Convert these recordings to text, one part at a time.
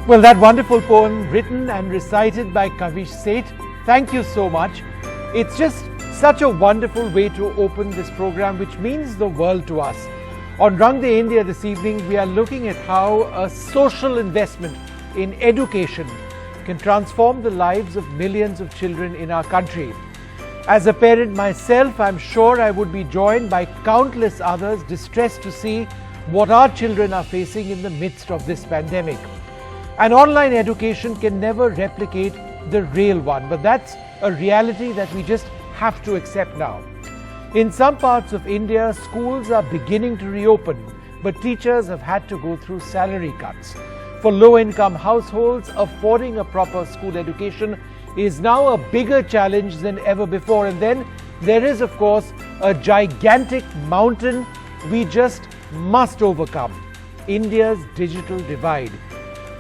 Well, that wonderful poem written and recited by Kavish Seth, thank you so much. It's just such a wonderful way to open this program, which means the world to us. On Rang De India this evening, we are looking at how a social investment in education can transform the lives of millions of children in our country. As a parent myself, I'm sure I would be joined by countless others distressed to see what our children are facing in the midst of this pandemic. An online education can never replicate the real one, but that's a reality that we just have to accept now. In some parts of India, schools are beginning to reopen, but teachers have had to go through salary cuts. For low-income households, affording a proper school education is now a bigger challenge than ever before. And then there is, of course, a gigantic mountain we just must overcome: India's digital divide.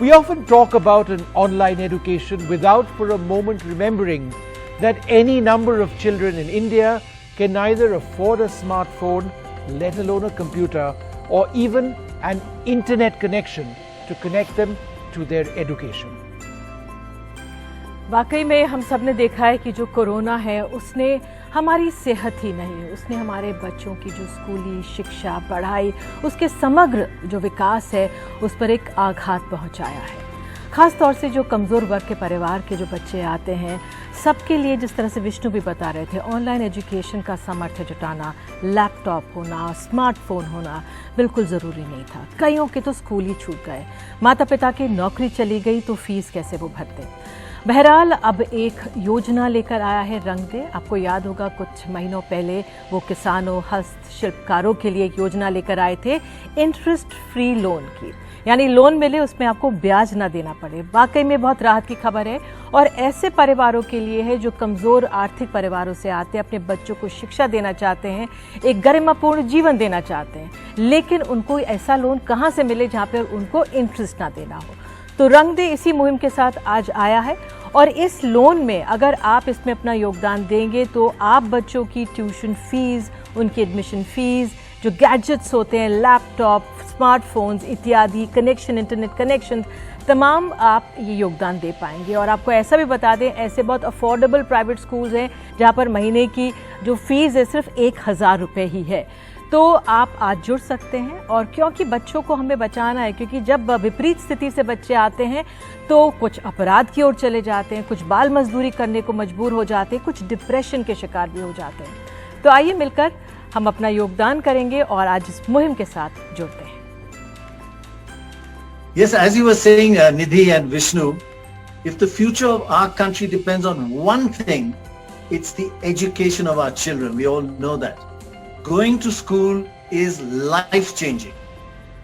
We often talk about an online education without for a moment remembering that any number of children in India can neither afford a smartphone, let alone a computer, or even an internet connection to connect them to their education. वाकई में हम सब ने देखा है कि जो corona है उसने हमारी सेहत ही नहीं, उसने हमारे बच्चों की जो स्कूली शिक्षा, पढ़ाई, उसके समग्र जो विकास है उस पर एक आघात पहुंचाया है। खास तौर से जो कमज़ोर वर्ग के परिवार के जो बच्चे आते हैं, सबके लिए जिस तरह से विष्णु भी बता रहे थे, ऑनलाइन एजुकेशन का सामर्थ्य जुटाना, लैपटॉप होना, स्मार्टफोन होना बिल्कुल ज़रूरी नहीं था। कईयों के तो स्कूल ही छूट गए, माता पिता की नौकरी चली गई तो फीस कैसे वो भरते। बहरहाल अब एक योजना लेकर आया है रंग दे। आपको याद होगा कुछ महीनों पहले वो किसानों, हस्तशिल्पकारों के लिए एक योजना लेकर आए थे इंटरेस्ट फ्री लोन की, यानी लोन मिले उसमें आपको ब्याज ना देना पड़े। वाकई में बहुत राहत की खबर है और ऐसे परिवारों के लिए है जो कमज़ोर आर्थिक परिवारों से आते हैं, अपने बच्चों को शिक्षा देना चाहते हैं, एक गरिमापूर्ण जीवन देना चाहते हैं, लेकिन उनको ऐसा लोन कहाँ से मिले जहाँ पर उनको इंटरेस्ट ना देना हो। तो रंग दे इसी मुहिम के साथ आज आया है और इस लोन में अगर आप इसमें अपना योगदान देंगे तो आप बच्चों की ट्यूशन फीस, उनकी एडमिशन फीस, जो गैजेट्स होते हैं, लैपटॉप, स्मार्टफोन्स इत्यादि, कनेक्शन, इंटरनेट कनेक्शन, तमाम आप ये योगदान दे पाएंगे। और आपको ऐसा भी बता दें, ऐसे बहुत अफोर्डेबल प्राइवेट स्कूल्स हैं जहाँ पर महीने की जो फीस है सिर्फ 1000 रुपये ही है। तो आप आज जुड़ सकते हैं और क्योंकि बच्चों को हमें बचाना है, क्योंकि जब विपरीत स्थिति से बच्चे आते हैं तो कुछ अपराध की ओर चले जाते हैं, कुछ बाल मजदूरी करने को मजबूर हो जाते हैं, कुछ डिप्रेशन के शिकार भी हो जाते हैं। तो आइए मिलकर हम अपना योगदान करेंगे और आज इस मुहिम के साथ जुड़ते हैं। Yes, as you were saying, Nidhi and Vishnu, if the future of our country depends on one thing, it's the education of our children. We all know that. Going to school is life-changing.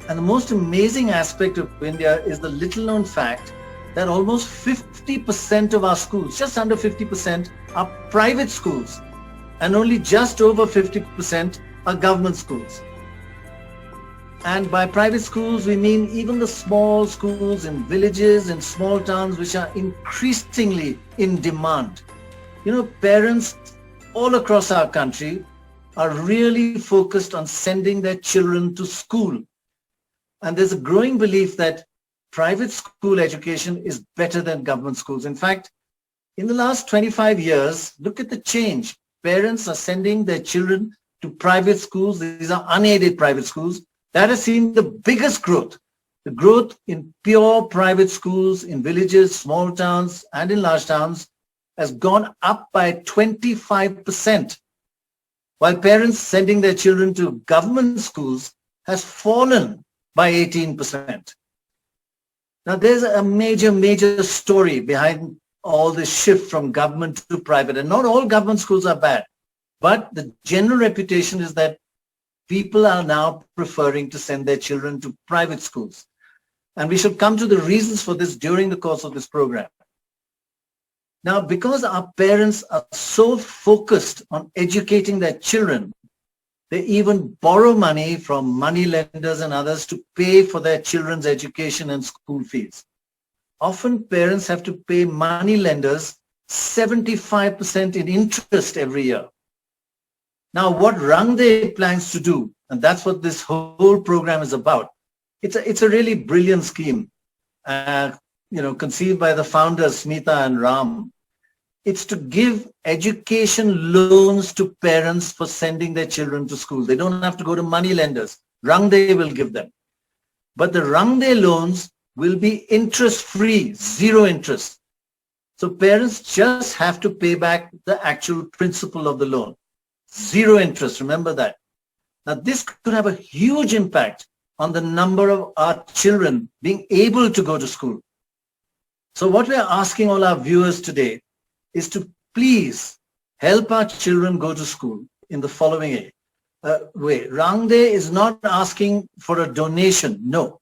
And the most amazing aspect of India is the little-known fact that almost 50% of our schools, just under 50%, are private schools, and only just over 50% are government schools. And by private schools, we mean even the small schools in villages and small towns, which are increasingly in demand. You know, parents all across our country are really focused on sending their children to school. And there's a growing belief that private school education is better than government schools. In fact, in the last 25 years, look at the change. Parents are sending their children to private schools. These are unaided private schools. That has seen the biggest growth. The growth in pure private schools in villages, small towns, and in large towns has gone up by 25%. While parents sending their children to government schools has fallen by 18%. Now there's a major story behind all this shift from government to private, and not all government schools are bad, but the general reputation is that people are now preferring to send their children to private schools. And we shall come to the reasons for this during the course of this program. Now, because our parents are so focused on educating their children, they even borrow money from money lenders and others to pay for their children's education and school fees. Often parents have to pay money lenders 75% in interest every year. Now, what Rang De plans to do, and that's what this whole program is about, it's a really brilliant scheme. conceived by the founders, Smita and Ram. It's to give education loans to parents for sending their children to school. They don't have to go to money lenders. Rangde will give them. But the Rangde loans will be interest-free, zero interest. So parents just have to pay back the actual principal of the loan. Zero interest, remember that. Now this could have a huge impact on the number of our children being able to go to school. So what we're asking all our viewers today is to please help our children go to school in the following way. Rangde is not asking for a donation, no.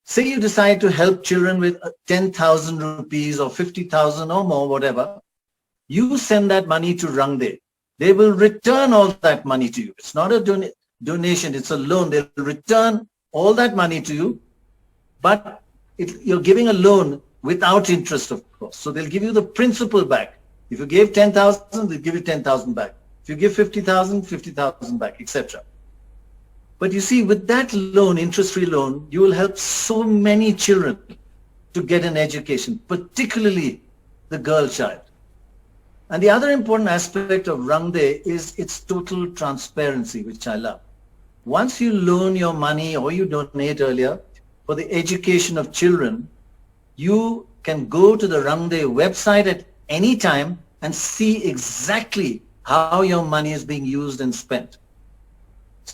Say you decide to help children with 10,000 rupees or 50,000 or more, whatever. You send that money to Rangde. They will return all that money to you. It's not a donation, it's a loan. They'll return all that money to you, but you're giving a loan without interest, of course. So they'll give you the principal back. If you gave 10,000, they'll give you 10,000 back. If you give 50,000, 50,000 back, etc. But you see, with that loan, interest-free loan, you will help so many children to get an education, particularly the girl child. And the other important aspect of Rangde is its total transparency, which I love. Once you loan your money or you donate earlier for the education of children, you can go to the Rangde website at any time and see exactly how your money is being used and spent.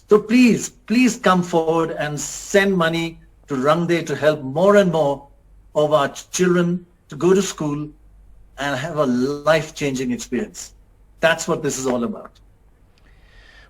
So please come forward and send money to Rangde to help more and more of our children to go to school and have a life-changing experience. That's what this is all about.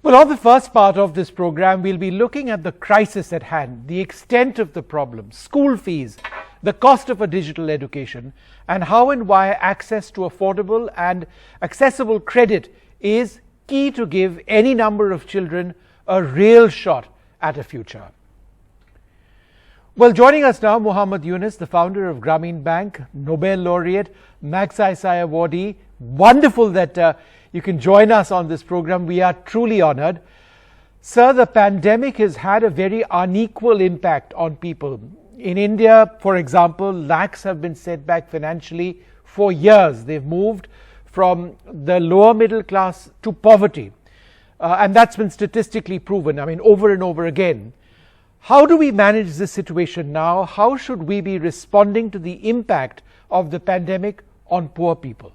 Well, on the first part of this program, we'll be looking at the crisis at hand, the extent of the problem, school fees, the cost of a digital education, and how and why access to affordable and accessible credit is key to give any number of children a real shot at a future. Well, joining us now, Muhammad Yunus, the founder of Grameen Bank, Nobel laureate, Magsaysay awardee. Wonderful that you can join us on this program. We are truly honored. Sir, the pandemic has had a very unequal impact on people. In India, for example, lakhs have been set back financially for years. They've moved from the lower middle class to poverty. And that's been statistically proven, over and over again. How do we manage this situation now? How should we be responding to the impact of the pandemic on poor people?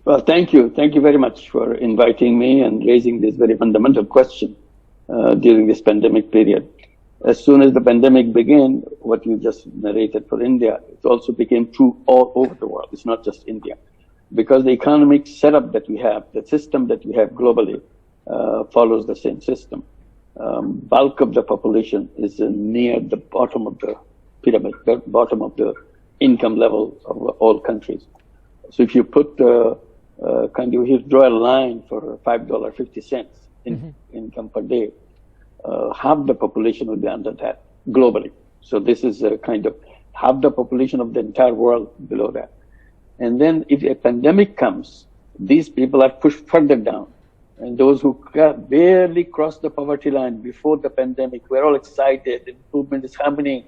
Well, thank you. Thank you very much for inviting me and raising this very fundamental question during this pandemic period. As soon as the pandemic began, what you just narrated for India, it also became true all over the world. It's not just India. Because the economic setup that we have, the system that we have globally, follows the same system. Bulk of the population is near the bottom of the pyramid, the bottom of the income level of all countries. So if you put, if you draw a line for $5.50 in income per day, half the population will be under that globally. So this is a kind of half the population of the entire world below that. And then if a pandemic comes, these people are pushed further down. And those who barely crossed the poverty line before the pandemic were all excited, improvement is happening,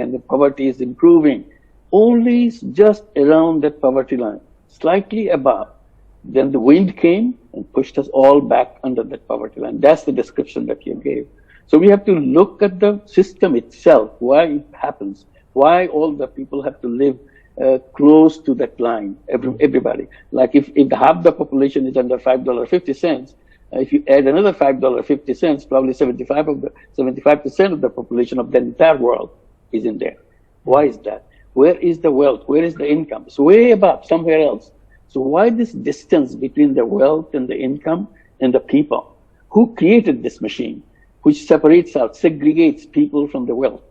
and the poverty is improving. Only just around that poverty line, slightly above. Then the wind came and pushed us all back under that poverty line. That's the description that you gave. So we have to look at the system itself, why it happens, why all the people have to live close to that line, everybody. Like if half the population is under $5.50, if you add another $5.50, probably 75% of the population of the entire world is in there. Why is that? Where is the wealth? Where is the income? It's way above, somewhere else. So why this distance between the wealth and the income and the people? Who created this machine, which separates out, segregates people from the wealth?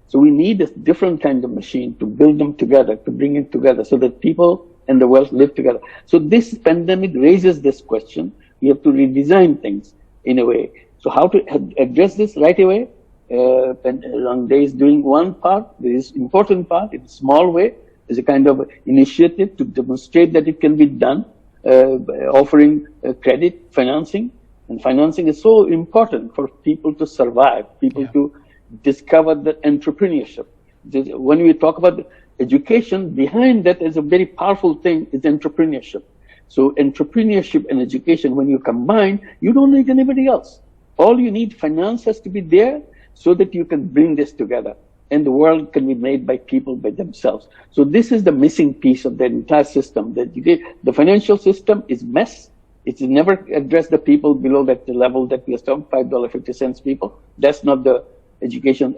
So we need a different kind of machine to build them together, to bring it together so that people and the wealth live together. So this pandemic raises this question. We have to redesign things in a way. So how to address this right away? Rangde is doing one part, this important part, in a small way, is a kind of initiative to demonstrate that it can be done, offering credit, financing. And financing is so important for people to survive, people to discover the entrepreneurship. When we talk about education, behind that is a very powerful thing, is entrepreneurship. So entrepreneurship and education, when you combine, you don't need anybody else. All you need, finance has to be there so that you can bring this together. And the world can be made by people by themselves. So this is the missing piece of the entire system. The financial system is mess. It's never addressed the people below that level that we are talking, $5.50 people. That's not the education,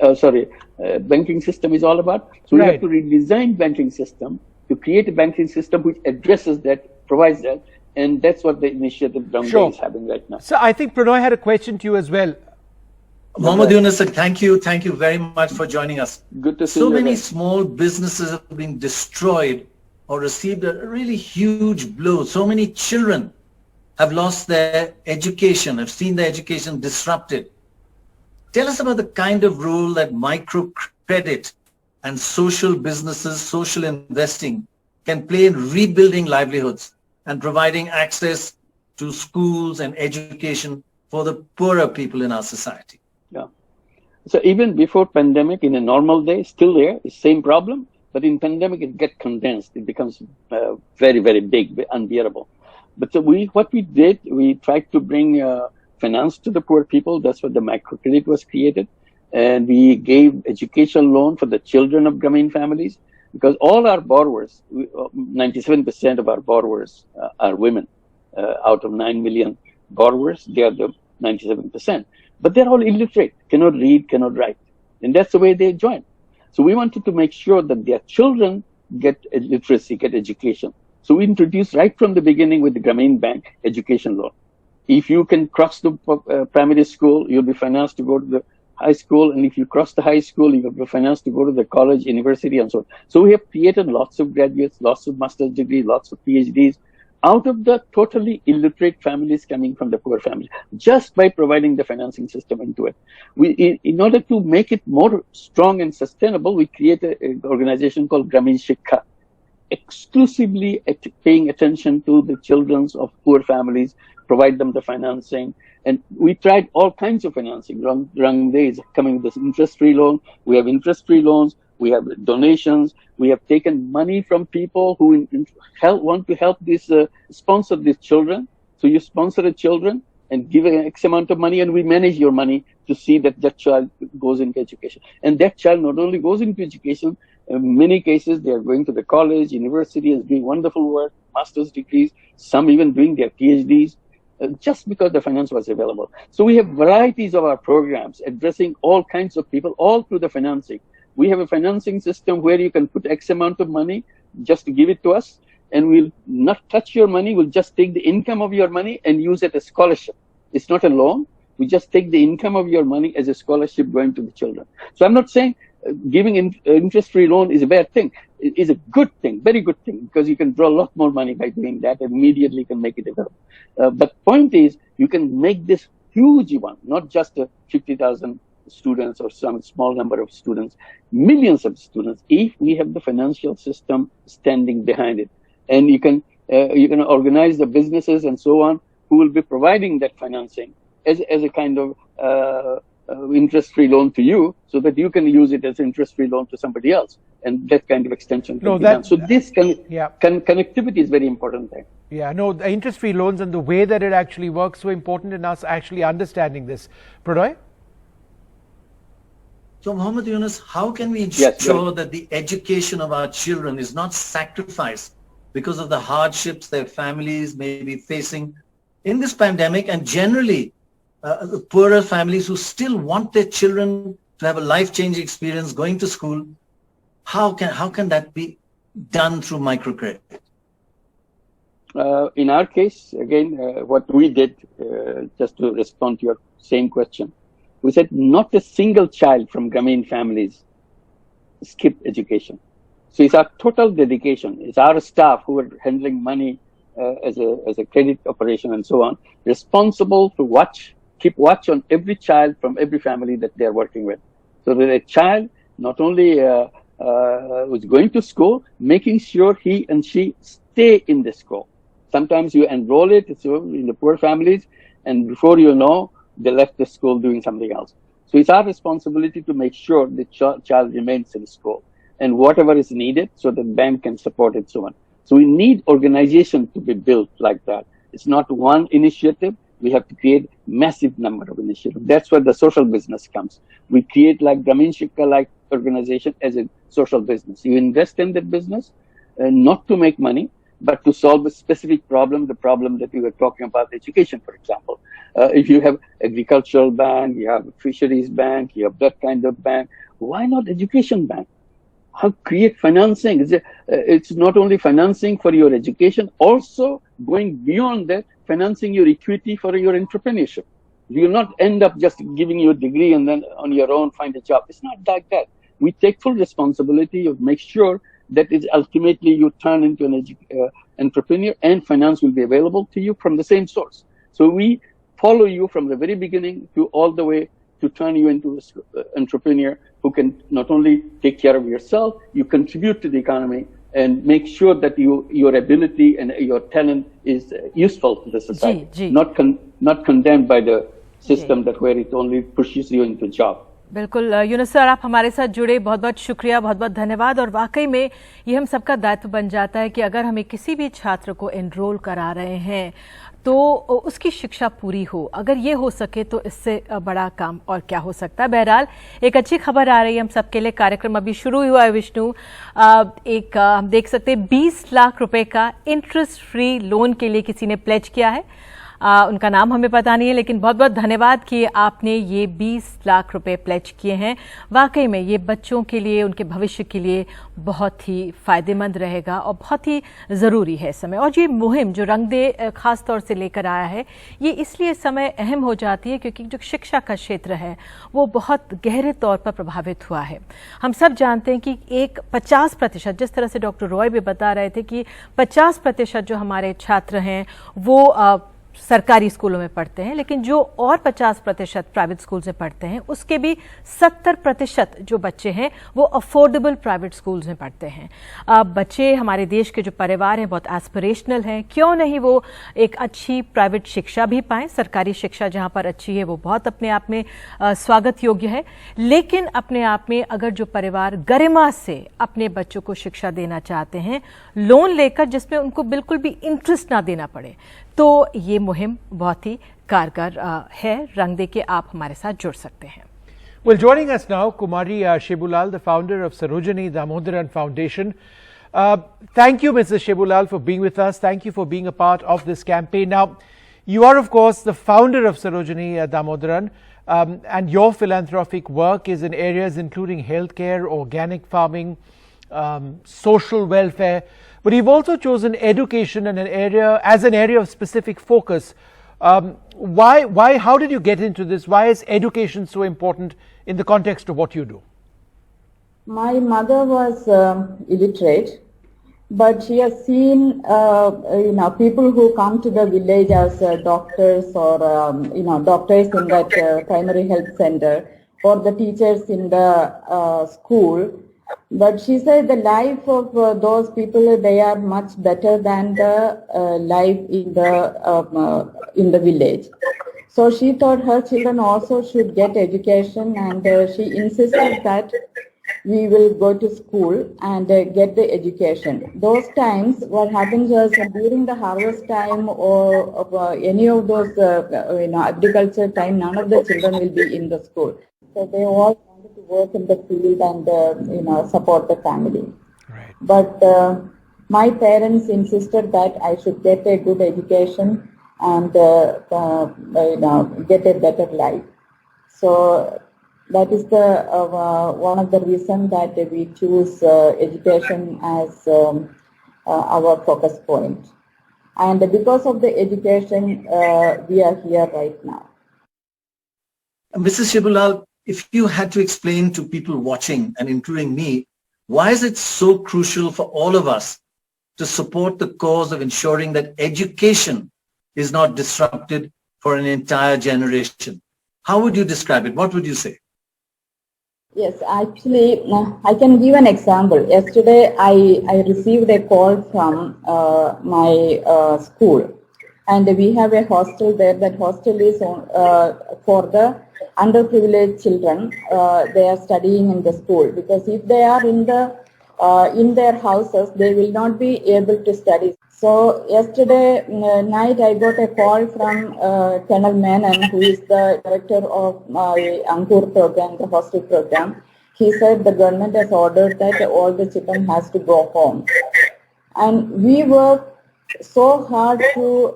banking system is all about. So we have to redesign banking system to create a banking system which addresses that, provides that. And that's what the initiative down there is having right now. So I think Pranoy had a question to you as well. Mohammed Yunus, thank you very much for joining us. Good to see you. So many small businesses have been destroyed or received a really huge blow. So many children have lost their education, have seen their education disrupted. Tell us about the kind of role that microcredit and social businesses, social investing can play in rebuilding livelihoods and providing access to schools and education for the poorer people in our society. Yeah. So even before pandemic, in a normal day, still there, it's same problem, but in pandemic it gets condensed. It becomes very, very big, unbearable. But so what we did, we tried to bring finance to the poor people. That's what the microcredit was created. And we gave education loan for the children of Grameen families, because all our borrowers, 97% of our borrowers are women. Out of 9 million borrowers, they are the 97%. But they're all illiterate, cannot read, cannot write. And that's the way they join. So we wanted to make sure that their children get literacy, get education. So we introduced right from the beginning with the Grameen Bank education loan. If you can cross the primary school, you'll be financed to go to the high school. And if you cross the high school, you'll be financed to go to the college, university, and so on. So we have created lots of graduates, lots of master's degrees, lots of PhDs out of the totally illiterate families coming from the poor families, just by providing the financing system into it. In order to make it more strong and sustainable, we created an organization called Grameen Shikha, exclusively paying attention to the children of poor families, provide them the financing. And we tried all kinds of financing. Rang days coming with this interest-free loan. We have interest-free loans. We have donations. We have taken money from people who want to help sponsor these children. So you sponsor the children and give an X amount of money, and we manage your money to see that that child goes into education. And that child not only goes into education, in many cases they are going to the college, university, and doing wonderful work, master's degrees, some even doing their PhDs, just because the finance was available. So we have varieties of our programs addressing all kinds of people, all through the financing. We have a financing system where you can put X amount of money just to give it to us, and we'll not touch your money. We'll just take the income of your money and use it as scholarship. It's not a loan. We just take the income of your money as a scholarship going to the children. So I'm not saying giving interest-free loan is a bad thing. It is a good thing, very good thing, because you can draw a lot more money by doing that and immediately can make it available. But point is, you can make this huge one, not just 50,000 students or some small number of students, millions of students, if we have the financial system standing behind it. And you can organize the businesses and so on who will be providing that financing as a kind of interest-free loan to you, so that you can use it as interest-free loan to somebody else, and that kind of extension can be done. So this connectivity is very important there. Yeah, no, the interest-free loans and the way that it actually works, so important in us actually understanding this. Pranoy? So Mohammed Yunus, how can we ensure that the education of our children is not sacrificed because of the hardships their families may be facing in this pandemic, and generally the poorer families who still want their children to have a life-changing experience going to school? How can that be done through microcredit? In our case, again, what we did, just to respond to your same question, we said not a single child from Grameen families skip education. So it's our total dedication. It's our staff who are handling money as a credit operation and so on, responsible to keep watch on every child from every family that they're working with. So that a child not only who's going to school, making sure he and she stay in the school. Sometimes you enroll it in the poor families, and before you know, they left the school doing something else. So it's our responsibility to make sure the child remains in school and whatever is needed so the bank can support it, so on. So we need organization to be built like that. It's not one initiative. We have to create massive number of initiatives. That's where the social business comes. We create like Gramin Shikha like organization as a social business. You invest in that business, not to make money, but to solve a specific problem, the problem that we were talking about, education, for example. If you have agricultural bank, you have a fisheries bank, you have that kind of bank, why not education bank? How create financing? It's not only financing for your education, also going beyond that, financing your equity for your entrepreneurship. You will not end up just giving you a degree and then on your own find a job. It's not like that. We take full responsibility of make sure that is ultimately you turn into an entrepreneur and finance will be available to you from the same source. So we follow you from the very beginning to all the way to turn you into an entrepreneur who can not only take care of yourself, you contribute to the economy and make sure that your ability and your talent is useful to the society, not condemned by the system that where it only pushes you into job. बिल्कुल Yunus sir, आप हमारे साथ जुड़े, बहुत बहुत शुक्रिया, बहुत बहुत धन्यवाद। और वाकई में ये हम सबका दायित्व बन जाता है कि अगर हमें किसी भी छात्र को एनरोल करा रहे हैं तो उसकी शिक्षा पूरी हो। अगर ये हो सके तो इससे बड़ा काम और क्या हो सकता है। बहरहाल एक अच्छी खबर आ रही है हम सबके लिए। कार्यक्रम अभी शुरू हुआ है विष्णु। एक हम देख सकते हैं 20 लाख रुपए का इंटरेस्ट फ्री लोन के लिए किसी ने प्लेज किया है। उनका नाम हमें पता नहीं है, लेकिन बहुत बहुत धन्यवाद कि आपने ये 20 लाख रुपए प्लेज किए हैं। वाकई में ये बच्चों के लिए, उनके भविष्य के लिए बहुत ही फायदेमंद रहेगा और बहुत ही ज़रूरी है इस समय। और ये मुहिम जो रंग दे खास तौर से लेकर आया है, ये इसलिए इस समय अहम हो जाती है क्योंकि जो शिक्षा का क्षेत्र है वो बहुत गहरे तौर पर प्रभावित हुआ है। हम सब जानते हैं कि एक 50%, जिस तरह से डॉक्टर रॉय भी बता रहे थे कि 50% जो हमारे छात्र हैं वो सरकारी स्कूलों में पढ़ते हैं, लेकिन जो और 50% प्राइवेट स्कूल से पढ़ते हैं उसके भी 70% जो बच्चे हैं वो अफोर्डेबल प्राइवेट स्कूल्स में पढ़ते हैं। बच्चे हमारे देश के जो परिवार हैं बहुत एस्पिरेशनल हैं, क्यों नहीं वो एक अच्छी प्राइवेट शिक्षा भी पाएं। सरकारी शिक्षा जहां पर अच्छी है वो बहुत अपने आप में स्वागत योग्य है, लेकिन अपने आप में अगर जो परिवार गरिमा से अपने बच्चों को शिक्षा देना चाहते हैं लोन लेकर जिसमें उनको बिल्कुल भी इंटरेस्ट ना देना पड़े, तो ये मुहिम बहुत ही कारगर है। रंग दे के आप हमारे साथ जुड़ सकते हैं। Well, joining us now, Kumari Shebulal, the founder of Sarojini Damodaran Foundation. Thank you, Mrs. Shebulal, for being with us. Thank you for being a part of this campaign. Now, you are, of course, the founder of Sarojini Damodaran, and your philanthropic work is in areas including healthcare, organic farming, social welfare. But you've also chosen education as an area of specific focus. Why? How did you get into this? Why is education so important in the context of what you do? My mother was illiterate, but she has seen people who come to the village as doctors or doctors in that primary health center or the teachers in the school. But she said the life of those people, they are much better than the life in the village. So she thought her children also should get education, and she insisted that we will go to school and get the education. Those times, what happens was during the harvest time or any of those agriculture time, none of the children will be in the school. So they all wanted to work in the field and support the family. Right. But my parents insisted that I should get a good education and get a better life. So that is the one of the reasons that we choose education as our focus point. And because of the education, we are here right now. Mrs. Shebulal, if you had to explain to people watching and including me, why is it so crucial for all of us to support the cause of ensuring that education is not disrupted for an entire generation? How would you describe it? What would you say? Yes, actually, I can give an example. Yesterday, I received a call from my school. and we have a hostel there. That hostel is for the underprivileged children. They are studying in the school, because if they are in their houses, they will not be able to study. So yesterday night I got a call from Colonel Menon, who is the director of my Ankur program, the hostel program. He said the government has ordered that all the children has to go home. And we work so hard to,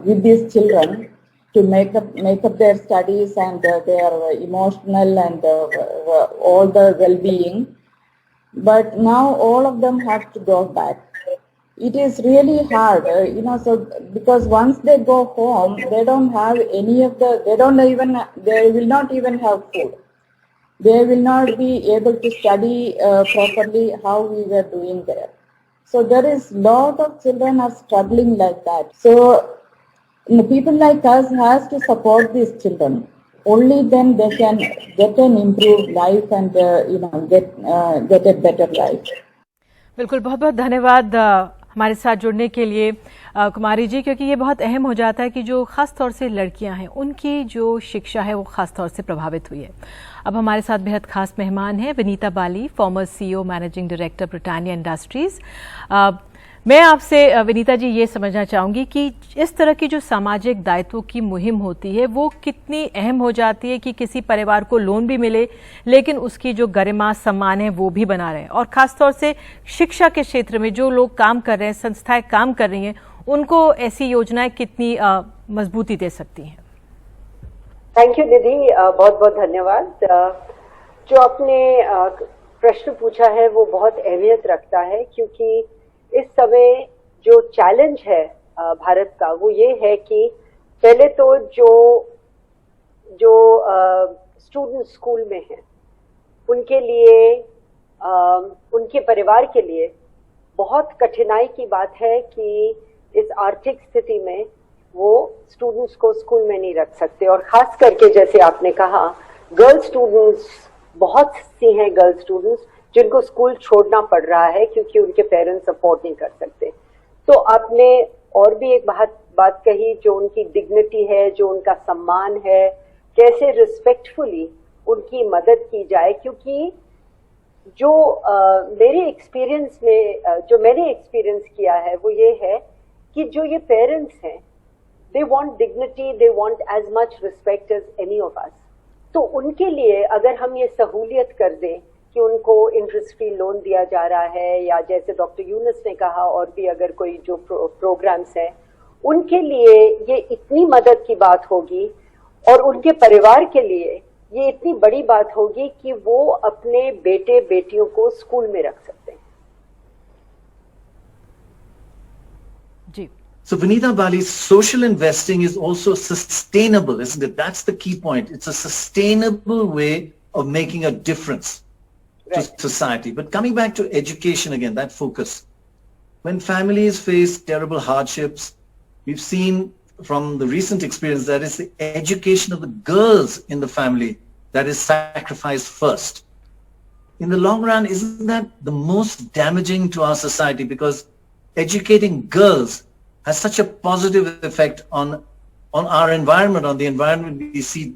with these children to make up their studies and their emotional and all the well-being. But now all of them have to go back. It is really hard, so because once they go home, they don't have they will not even have food. They will not be able to study properly how we were doing there. So there is lot of children are struggling like that. So people like us has to support these children. Only then they can get an improved life and get a better life. बिल्कुल, बहुत बहुत धन्यवाद हमारे साथ जुड़ने के लिए कुमारी जी, क्योंकि ये बहुत अहम हो जाता है कि जो ख़ास तौर से लड़कियां हैं उनकी जो शिक्षा है वो ख़ास तौर से प्रभावित हुई है। अब हमारे साथ बेहद खास मेहमान हैं Vinita Bali, former CEO managing director Britannia Industries. मैं आपसे विनीता जी ये समझना चाहूँगी कि इस तरह की जो सामाजिक दायित्वों की मुहिम होती है वो कितनी अहम हो जाती है कि किसी परिवार को लोन भी मिले लेकिन उसकी जो गरिमा सम्मान है वो भी बना रहे, और ख़ासतौर से शिक्षा के क्षेत्र में जो लोग काम कर रहे हैं, संस्थाएं काम कर रही हैं, उनको ऐसी योजनाएं कितनी मजबूती दे सकती हैं? थैंक यू निधि, बहुत बहुत धन्यवाद। जो आपने प्रश्न पूछा है वो बहुत अहमियत रखता है, क्योंकि इस समय जो चैलेंज है भारत का वो ये है कि पहले तो जो स्टूडेंट स्कूल में हैं उनके लिए उनके परिवार के लिए बहुत कठिनाई की बात है कि इस आर्थिक स्थिति में वो स्टूडेंट्स को स्कूल में नहीं रख सकते, और खास करके जैसे आपने कहा गर्ल स्टूडेंट्स, बहुत सी हैं गर्ल स्टूडेंट्स जिनको स्कूल छोड़ना पड़ रहा है क्योंकि उनके पेरेंट्स सपोर्ट नहीं कर सकते। तो आपने और भी एक बात कही, जो उनकी डिग्निटी है, जो उनका सम्मान है, कैसे रिस्पेक्टफुली उनकी मदद की जाए, क्योंकि जो मेरे एक्सपीरियंस में जो मैंने एक्सपीरियंस किया है वो ये है कि जो ये पेरेंट्स हैं they want dignity, they want as much respect as any of us. तो उनके लिए अगर हम ये सहूलियत कर दें कि उनको इंटरेस्ट फ्री लोन दिया जा रहा है, या जैसे डॉक्टर यूनुस ने कहा और भी अगर कोई जो प्रोग्राम्स हैं, उनके लिए ये इतनी मदद की बात होगी और उनके परिवार के लिए ये इतनी बड़ी बात होगी कि वो अपने बेटे बेटियों को स्कूल में रख सकते हैं। जी। So Vinita Bali, social investing is also sustainable, isn't it? That's the key point. It's a sustainable way of making a difference to society. But coming back to education again, that focus. When families face terrible hardships, we've seen from the recent experience that it's the education of the girls in the family that is sacrificed first. In the long run, isn't that the most damaging to our society? Because educating girls has such a positive effect on our environment, on the environment. We see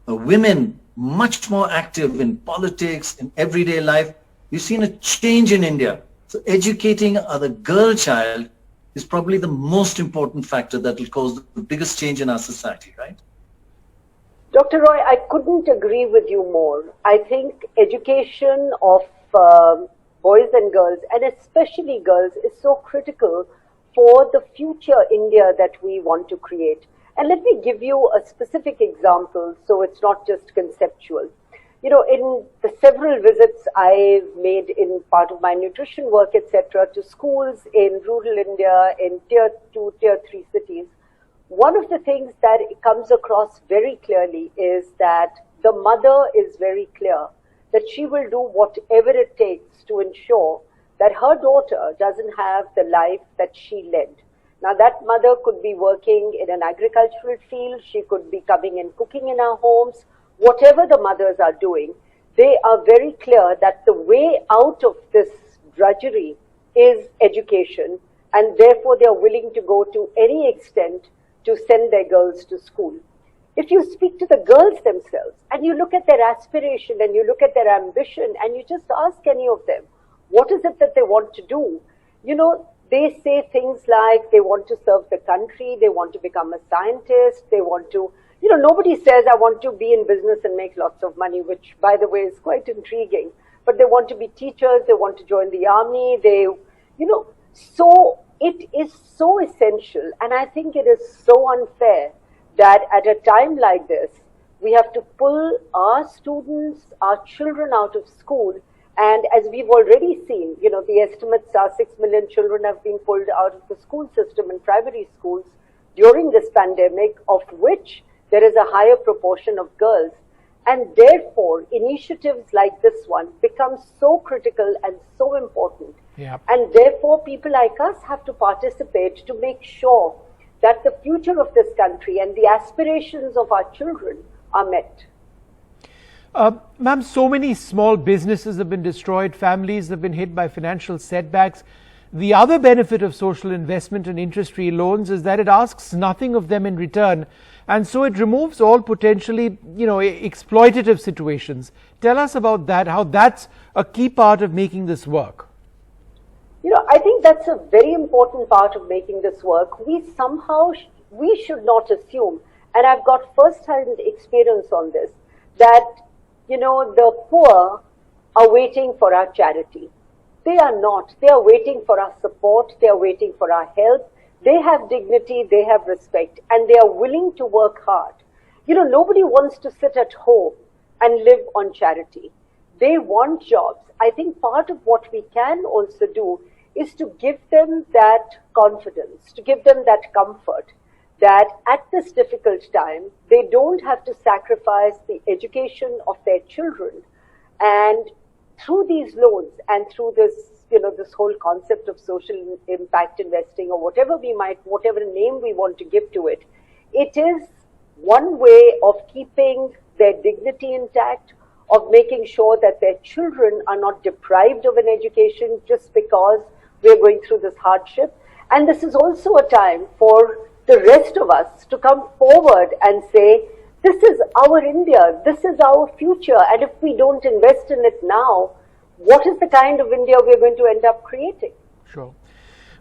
women much more active in politics, in everyday life. We've seen a change in India. So educating the girl child is probably the most important factor that will cause the biggest change in our society, right? Dr. Roy, I couldn't agree with you more. I think education of boys and girls, and especially girls, is so critical for the future India that we want to create. And let me give you a specific example so it's not just conceptual. You know, in the several visits I've made in part of my nutrition work, etc., to schools in rural India, in tier 2, tier 3 cities, one of the things that comes across very clearly is that the mother is very clear that she will do whatever it takes to ensure that her daughter doesn't have the life that she led. Now, that mother could be working in an agricultural field, she could be coming and cooking in our homes. Whatever the mothers are doing, they are very clear that the way out of this drudgery is education, and therefore they are willing to go to any extent to send their girls to school. If you speak to the girls themselves and you look at their aspiration and you look at their ambition and you just ask any of them, what is it that they want to do? You know, they say things like they want to serve the country, they want to become a scientist, they want to, you know, nobody says I want to be in business and make lots of money, which by the way is quite intriguing. But they want to be teachers, they want to join the army, they, you know, so it is so essential, and I think it is so unfair that at a time like this, we have to pull our students, our children out of school. And as we've already seen, you know, the estimates are 6 million children have been pulled out of the school system in primary schools during this pandemic, of which there is a higher proportion of girls. And therefore, initiatives like this one become so critical and so important. Yep. And therefore, people like us have to participate to make sure that the future of this country and the aspirations of our children are met. Ma'am, so many small businesses have been destroyed, families have been hit by financial setbacks. The other benefit of social investment and interest-free loans is that it asks nothing of them in return, and so it removes all potentially, you know, exploitative situations. Tell us about that, how that's a key part of making this work. You know, I think that's a very important part of making this work. We should not assume, and I've got first-hand experience on this, that, you know, the poor are waiting for our charity. They are not. They are waiting for our support. They are waiting for our help. They have dignity. They have respect. And they are willing to work hard. You know, nobody wants to sit at home and live on charity. They want jobs. I think part of what we can also do is to give them that confidence, to give them that comfort, that at this difficult time, they don't have to sacrifice the education of their children. And through these loans and through this, you know, this whole concept of social impact investing, or whatever name we want to give to it, it is one way of keeping their dignity intact, of making sure that their children are not deprived of an education just because we're going through this hardship. And this is also a time for the rest of us to come forward and say, this is our India, this is our future, and if we don't invest in it now, what is the kind of India we're going to end up creating? Sure.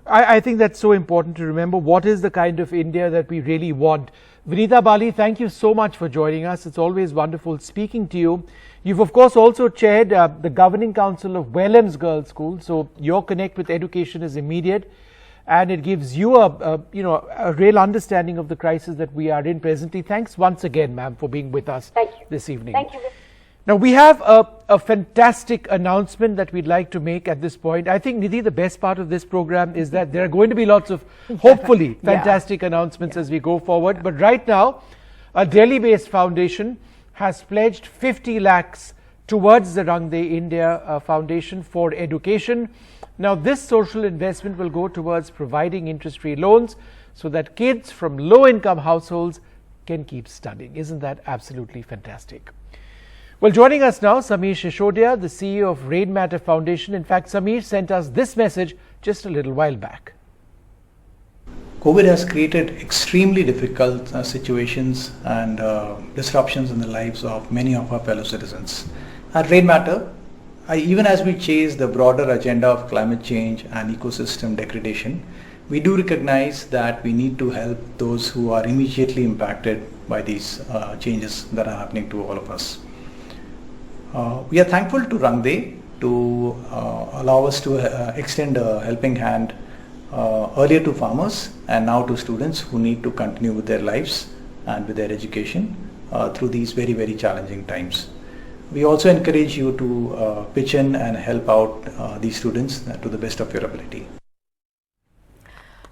I think that's so important to remember. What is the kind of India that we really want? Vinita Bali, thank you so much for joining us. It's always wonderful speaking to you. You've of course also chaired the Governing Council of Welham's Girls' School, so your connect with education is immediate, and it gives you a real understanding of the crisis that we are in presently. Thanks once again, ma'am, for being with us this evening. Thank you. Now, we have a fantastic announcement that we'd like to make at this point. I think, Nidhi, the best part of this program is that there are going to be lots of, hopefully, fantastic announcements as we go forward. But right now, a Delhi-based foundation has pledged 50 lakhs towards the Rang De India Foundation for education. Now, this social investment will go towards providing interest-free loans so that kids from low-income households can keep studying. Isn't that absolutely fantastic? Well, joining us now, Sameer Shishodia, the CEO of Rain Matter Foundation. In fact, Sameer sent us this message just a little while back. COVID has created extremely difficult situations and disruptions in the lives of many of our fellow citizens. At Rain Matter, even as we chase the broader agenda of climate change and ecosystem degradation, we do recognize that we need to help those who are immediately impacted by these changes that are happening to all of us. We are thankful to Rang De to allow us to extend a helping hand earlier to farmers and now to students who need to continue with their lives and with their education through these very, very challenging times. We also encourage you to pitch in and help out these students to the best of your ability.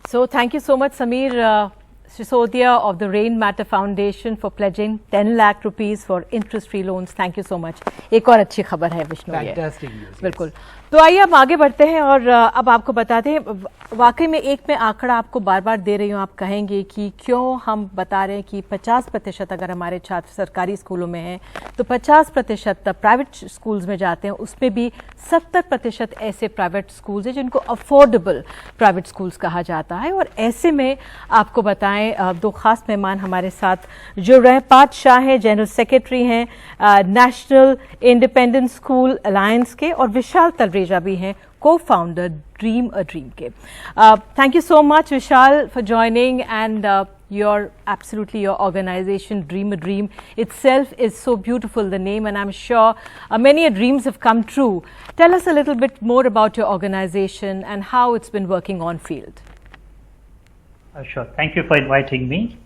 So thank you so much, Sameer Sisodia of the Rain Matter Foundation for pledging 10 lakh rupees for interest-free loans. Thank you so much. एक और अच्छी खबर है Vishnu. Fantastic news. बिल्कुल. तो आइए अब आगे बढ़ते हैं और अब आपको बताते हैं, वाकई में एक मैं आंकड़ा आपको बार बार दे रही हूँ, आप कहेंगे कि क्यों हम बता रहे हैं कि 50% अगर हमारे छात्र सरकारी स्कूलों में हैं तो 50% प्राइवेट स्कूल्स में जाते हैं, उसमें भी 70% ऐसे प्राइवेट स्कूल्स हैं जिनको अफोर्डेबल प्राइवेट स्कूल्स कहा जाता है। और ऐसे में आपको बताएं, दो खास मेहमान हमारे साथ जुड़ रहे हैं। पार्थ शाह हैं, जनरल सेक्रेटरी हैं नेशनल इंडिपेंडेंट स्कूल अलायंस के, और विशाल तलरेजा भी हैं, co-founder Dream a Dream के। Thank you so much Vishal for joining, and your organization Dream a Dream itself is so beautiful, the name, and I'm sure many dreams have come true. Tell us a little bit more about your organization and how it's been working on field. Sure, thank you for inviting me.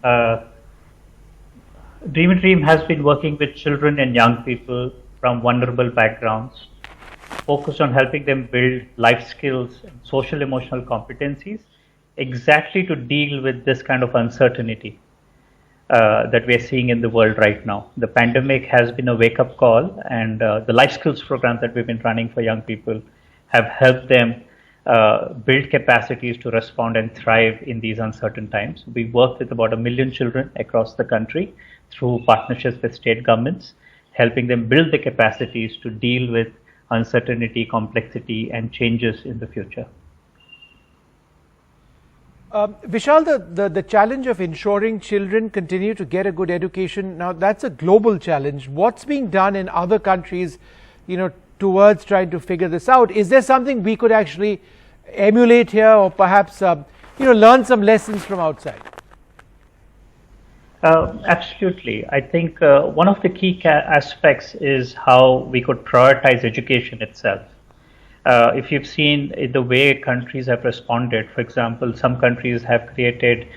Dream a Dream has been working with children and young people from vulnerable backgrounds, focused on helping them build life skills and social emotional competencies, exactly to deal with this kind of uncertainty that we are seeing in the world right now. The pandemic has been a wake-up call, and the life skills programs that we've been running for young people have helped them build capacities to respond and thrive in these uncertain times. We work with about 1 million children across the country through partnerships with state governments, helping them build the capacities to deal with uncertainty, complexity, and changes in the future. Vishal, the challenge of ensuring children continue to get a good education, now that's a global challenge. What's being done in other countries, towards trying to figure this out? Is there something we could actually emulate here, or perhaps, learn some lessons from outside? Absolutely. I think one of the key aspects is how we could prioritize education itself. If you've seen the way countries have responded, for example, some countries have created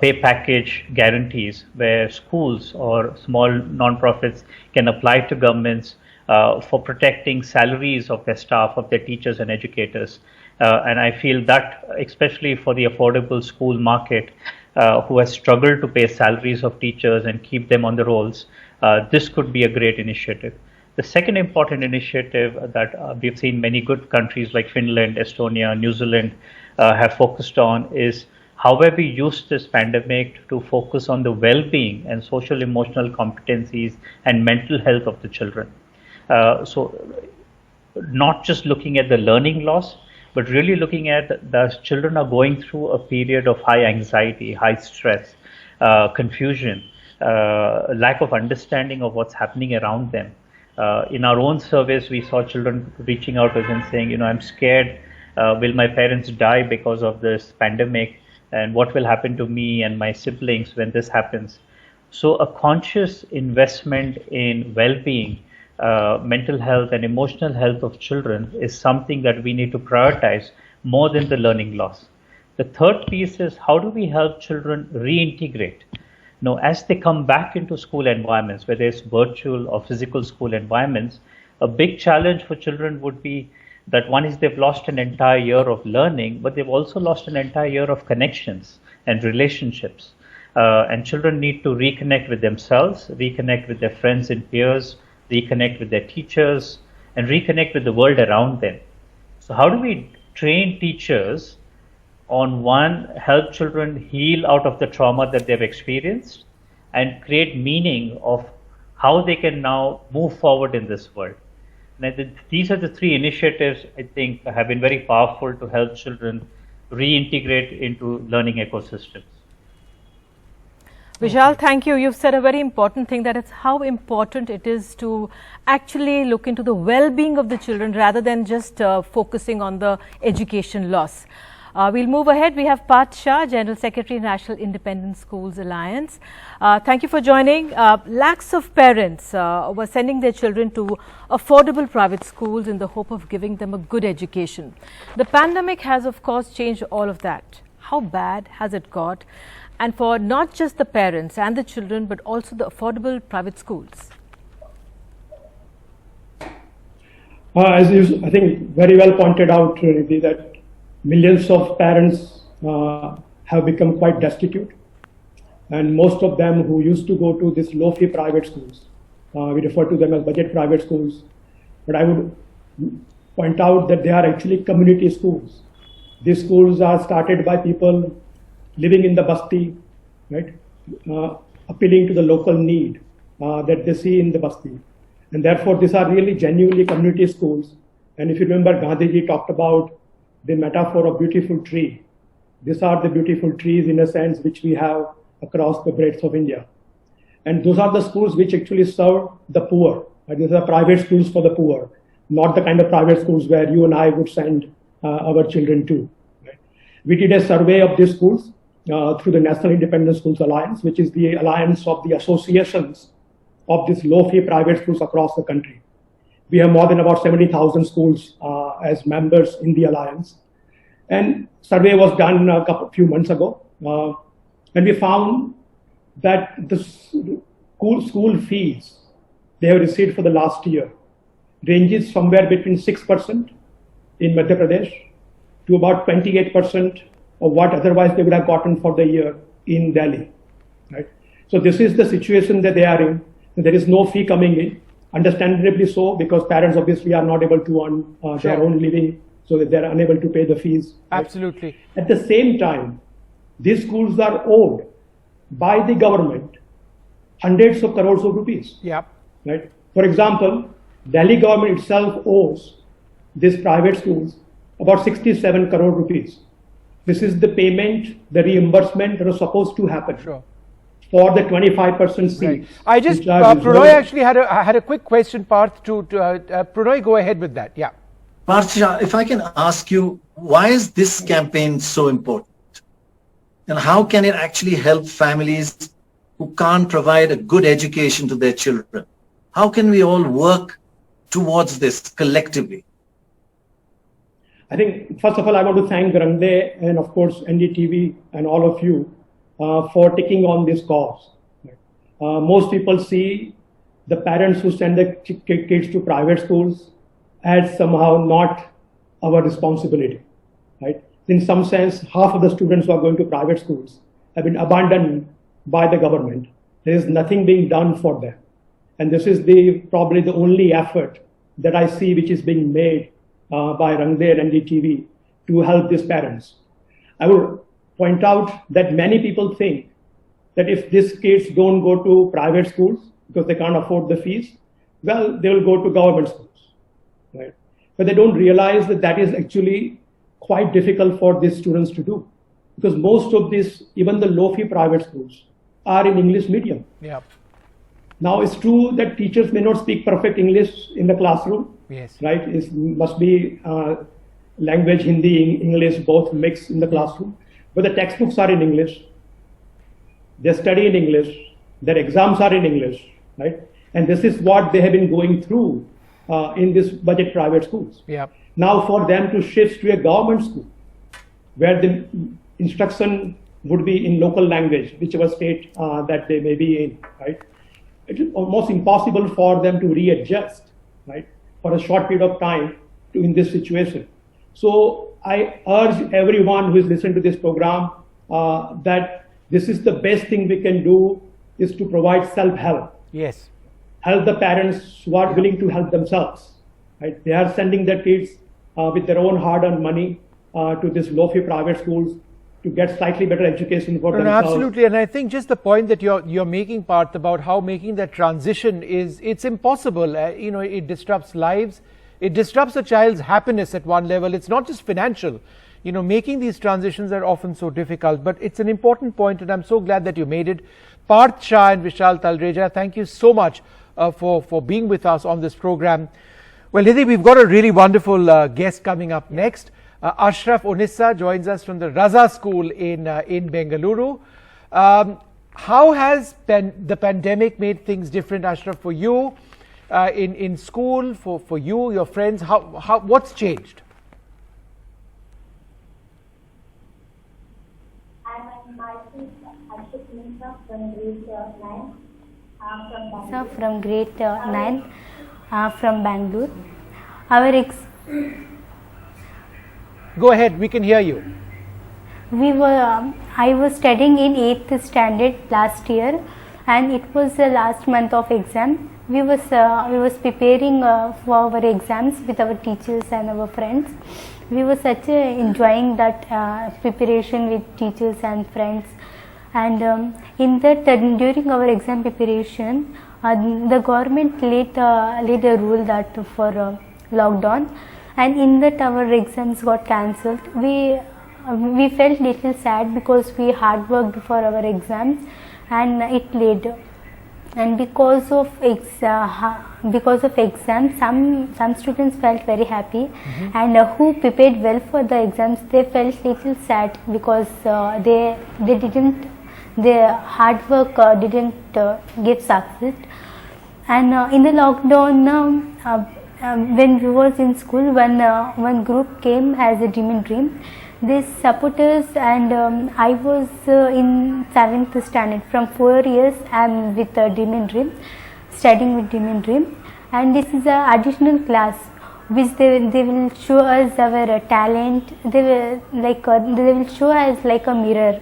pay package guarantees where schools or small non-profits can apply to governments for protecting salaries of their staff, of their teachers and educators. And I feel that, especially for the affordable school market, who has struggled to pay salaries of teachers and keep them on the rolls, this could be a great initiative. The second important initiative that we've seen many good countries like Finland, Estonia, New Zealand have focused on is how have we used this pandemic to focus on the well-being and social emotional competencies and mental health of the children. So not just looking at the learning loss, but really looking at the children are going through a period of high anxiety, high stress, confusion, lack of understanding of what's happening around them. In our own surveys, we saw children reaching out to us and saying, I'm scared, will my parents die because of this pandemic, and what will happen to me and my siblings when this happens? So a conscious investment in well-being, mental health and emotional health of children is something that we need to prioritize more than the learning loss. The third piece is how do we help children reintegrate? Now, as they come back into school environments, whether it's virtual or physical school environments, a big challenge for children would be that one is they've lost an entire year of learning, but they've also lost an entire year of connections and relationships. And children need to reconnect with themselves, reconnect with their friends and peers, reconnect with their teachers, and reconnect with the world around them. So how do we train teachers on one, help children heal out of the trauma that they've experienced and create meaning of how they can now move forward in this world? And these are the three initiatives I think have been very powerful to help children reintegrate into learning ecosystems. Vishal, thank you. You've said a very important thing, that it's how important it is to actually look into the well-being of the children rather than just focusing on the education loss. We'll move ahead. We have Parth Shah, General Secretary, National Independent Schools Alliance. Thank you for joining. Lakhs of parents were sending their children to affordable private schools in the hope of giving them a good education. The pandemic has, of course, changed all of that. How bad has it got? And for not just the parents and the children, but also the affordable private schools? As you, I think, very well pointed out, Nidhi, that millions of parents have become quite destitute. And most of them who used to go to these low-fee private schools, we refer to them as budget private schools. But I would point out that they are actually community schools. These schools are started by people living in the basti, right? Appealing to the local need that they see in the basti. And therefore, these are really genuinely community schools. And if you remember, Gandhiji talked about the metaphor of beautiful tree. These are the beautiful trees, in a sense, which we have across the breadth of India. And those are the schools which actually serve the poor. Right? These are private schools for the poor, not the kind of private schools where you and I would send our children to. Right? We did a survey of these schools through the National Independent Schools Alliance, which is the alliance of the associations of these low-fee private schools across the country. We have more than about 70,000 schools as members in the alliance. And survey was done a few months ago. And we found that the school fees they have received for the last year ranges somewhere between 6% in Madhya Pradesh to about 28% of what otherwise they would have gotten for the year in Delhi. Right? So this is the situation that they are in. There is no fee coming in, understandably so, because parents obviously are not able to earn their own living, so that they are unable to pay the fees. Right? Absolutely. At the same time, these schools are owed by the government hundreds of crores of rupees. Yeah. Right. For example, Delhi government itself owes these private schools about 67 crore rupees. This is the payment, the reimbursement that was supposed to happen for the 25% seats. Right. I just, Prannoy actually had a quick question, Parth, to Prannoy, go ahead with that. Yeah. Parth, if I can ask you, why is this campaign so important? And how can it actually help families who can't provide a good education to their children? How can we all work towards this collectively? I think, first of all, I want to thank Rangde and, of course, NDTV and all of you for taking on this cause. Most people see the parents who send their kids to private schools as somehow not our responsibility. Right? In some sense, half of the students who are going to private schools have been abandoned by the government. There is nothing being done for them. And this is probably the only effort that I see which is being made by Rangde and NDTV to help these parents. I will point out that many people think that if these kids don't go to private schools because they can't afford the fees, well, they will go to government schools. Right? But they don't realize that that is actually quite difficult for these students to do, because most of these, even the low-fee private schools, are in English medium. Yeah. Now, it's true that teachers may not speak perfect English in the classroom. Yes. Right? It must be language, Hindi, English, both mixed in the classroom. But the textbooks are in English. They study in English. Their exams are in English. Right? And this is what they have been going through in these budget private schools. Yeah. Now, for them to shift to a government school, where the instruction would be in local language, whichever state that they may be in, right? It is almost impossible for them to readjust, right, for a short period of time in this situation. So I urge everyone who is listening to this program that this is the best thing we can do, is to provide self-help. Yes. Help the parents who are willing to help themselves. Right? They are sending their kids with their own hard-earned money to these low-fee private schools to get slightly better education for themselves. Absolutely, and I think just the point that you're making, Parth, about how making that transition it's impossible. It disrupts lives. It disrupts a child's happiness at one level. It's not just financial. Making these transitions are often so difficult, but it's an important point, and I'm so glad that you made it. Parth Shah and Vishal Talreja, thank you so much for being with us on this program. Well, Nidhi, we've got a really wonderful guest coming up next. Ashraf Onissa joins us from the Raza School in Bengaluru. How has the pandemic made things different, Ashraf, for you in school, for you, your friends? What's changed? I'm myself Ashraf Onissa from grade 9. From grade 9 from Bangalore. Go ahead, we can hear you. I was studying in 8th standard last year. and it was the last month of exam. We was preparing for our exams with our teachers and our friends. We were such enjoying that preparation with teachers and friends, and in that during our exam preparation, the government laid a rule that for lockdown, and in that our exams got cancelled. We felt little sad because we hard worked for our exams, and it laid. And because of exams, some students felt very happy, and who prepared well for the exams, they felt little sad because their hard work didn't give success. And in the lockdown, when we was in school, one group came as a dream. These supporters, and I was in 7th standard. From 4 years I am with Dream, studying with Dream, and this is a additional class which they will show us our talent. They will show us like a mirror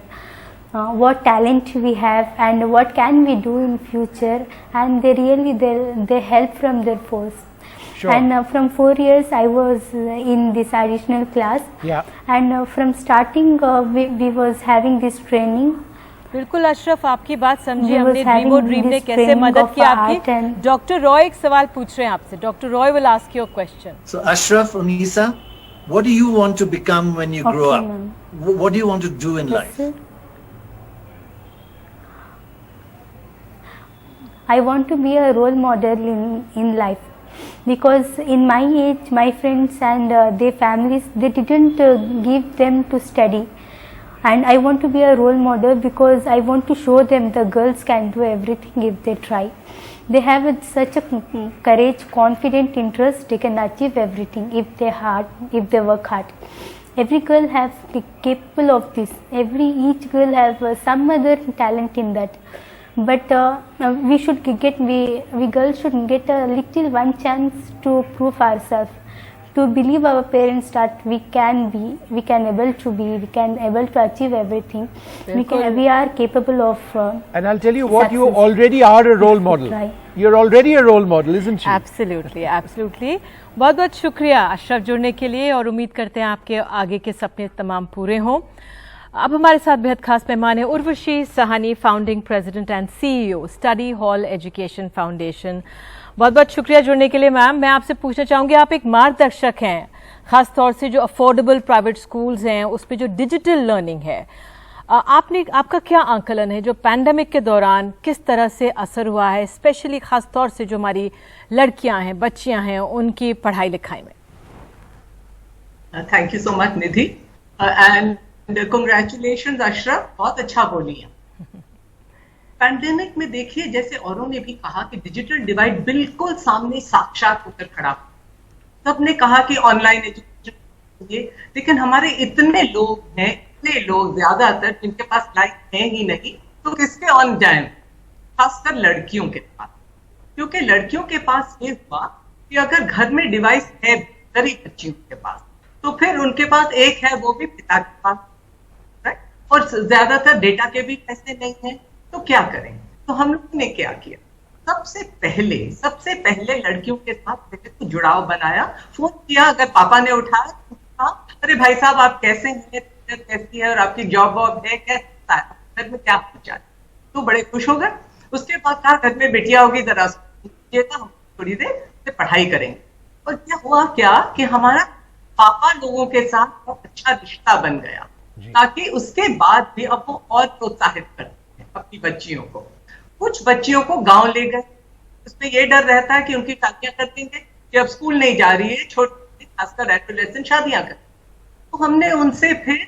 what talent we have and what can we do in future, and they help from their force. Sure. And from 4 years I was in this additional class. Yeah. And from starting we was having this training. बिल्कुल अशरफ, आपकी बात समझी We was हमने। having dream ने this कैसे training मदद of की art आपकी। and- डॉक्टर रॉय एक सवाल पूछ रहे हैं आपसे। Doctor Roy will ask you a question. So Ashraf, Unisa, what do you want to become when you grow Okay, up? ma'am. What do you want to do in Yes, life? sir. I want to be a role model in life, because in my age my friends and their families, they didn't give them to study, and I want to be a role model because I want to show them the girls can do everything if they try. They have such a courage, confident interest, they can achieve everything if they work hard. Every girl has capable of this. Each girl have some other talent in that. But we girls should get a little one chance to prove ourselves, to believe our parents that we can able to achieve everything. We are capable of. And I'll tell you what, you success. already are a role model. Right. You're already a role model, isn't she? Absolutely, absolutely. बहुत बहुत शुक्रिया अशरफ जुड़ने के लिए, और उम्मीद करते हैं आपके आगे के सपने तमाम पूरे हों। अब हमारे साथ बेहद खास मेहमान है Urvashi Sahani, founding president and CEO study hall education foundation. बहुत बहुत शुक्रिया जुड़ने के लिए मैम। मैं आपसे पूछना चाहूँगी, आप एक मार्गदर्शक हैं, ख़ास तौर से जो अफोर्डेबल प्राइवेट स्कूल्स हैं उस पर जो डिजिटल लर्निंग है, आपका क्या आंकलन है जो पैंडेमिक के दौरान किस तरह से असर हुआ है, स्पेशली ख़ास तौर से जो हमारी लड़कियां हैं, बच्चियां हैं, उनकी पढ़ाई लिखाई में? Thank you so much Nidhi, and congratulations Ashraf, बहुत अच्छा बोली है। पैंडेमिक में देखिए, जैसे औरों ने भी कहा कि डिजिटल डिवाइड बिल्कुल सामने साक्षात होकर खड़ा। सबने कहा कि ऑनलाइन एजुकेशन, लेकिन हमारे इतने लोग हैं, इतने लोग ज्यादातर जिनके पास लाइफ है ही नहीं, तो किसके ऑन जाए? खासकर लड़कियों के पास, क्योंकि लड़कियों के पास ये हुआ कि अगर घर में डिवाइस है गरीब बच्चियों के पास, तो फिर उनके पास एक है, वो भी पिता के पास, और ज्यादातर डेटा के भी पैसे नहीं हैं, तो क्या करें? तो हम लोगों ने क्या किया, सबसे पहले लड़कियों के साथ तो जुड़ाव बनाया। फोन किया, अगर पापा ने उठाया तो कहा, अरे भाई साहब आप कैसे हैं, कैसी है, और आपकी जॉब वॉब है, कैसा है, घर में क्या पूछा, तो बड़े खुश हो गए। उसके बाद कहा घर में बेटियां होगी, जरा हम थोड़ी देर से पढ़ाई करेंगे। और क्या हुआ कि हमारा पापा लोगों के साथ बहुत अच्छा रिश्ता बन गया, ताकि उसके बाद भी अब वो और प्रोत्साहित करते हैं अपनी बच्चियों को। कुछ बच्चियों को गांव ले गए, उसमें ये डर रहता है कि उनकी शादियां कर देंगे, कि अब स्कूल नहीं जा रही है, छोटी खासकर एडोलेसेंट शादियां कर। तो हमने उनसे फिर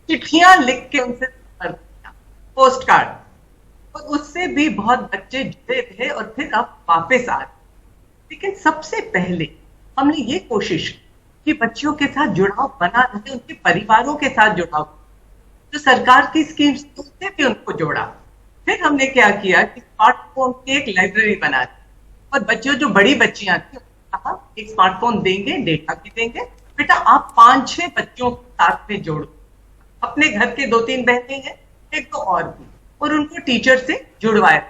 चिट्ठियां लिख के उनसे पोस्ट कार्ड, और उससे भी बहुत बच्चे जुड़े थे, और फिर अब वापस आ गए। लेकिन सबसे पहले हमने ये कोशिश की कि बच्चियों के साथ जुड़ाव बना रहे, उनके परिवारों के साथ जुड़ाव, जो सरकार की स्कीम्स उससे भी उनको जोड़ा। फिर हमने क्या किया कि स्मार्टफोन की एक लाइब्रेरी बना दी, और बच्चों जो बड़ी बच्चियां थी कहा एक स्मार्टफोन देंगे, डेटा भी देंगे, बेटा आप 5-6 बच्चों के साथ में जोड़ो, अपने घर के 2-3 बहनें हैं, एक तो और भी, और उनको टीचर से जुड़वाया।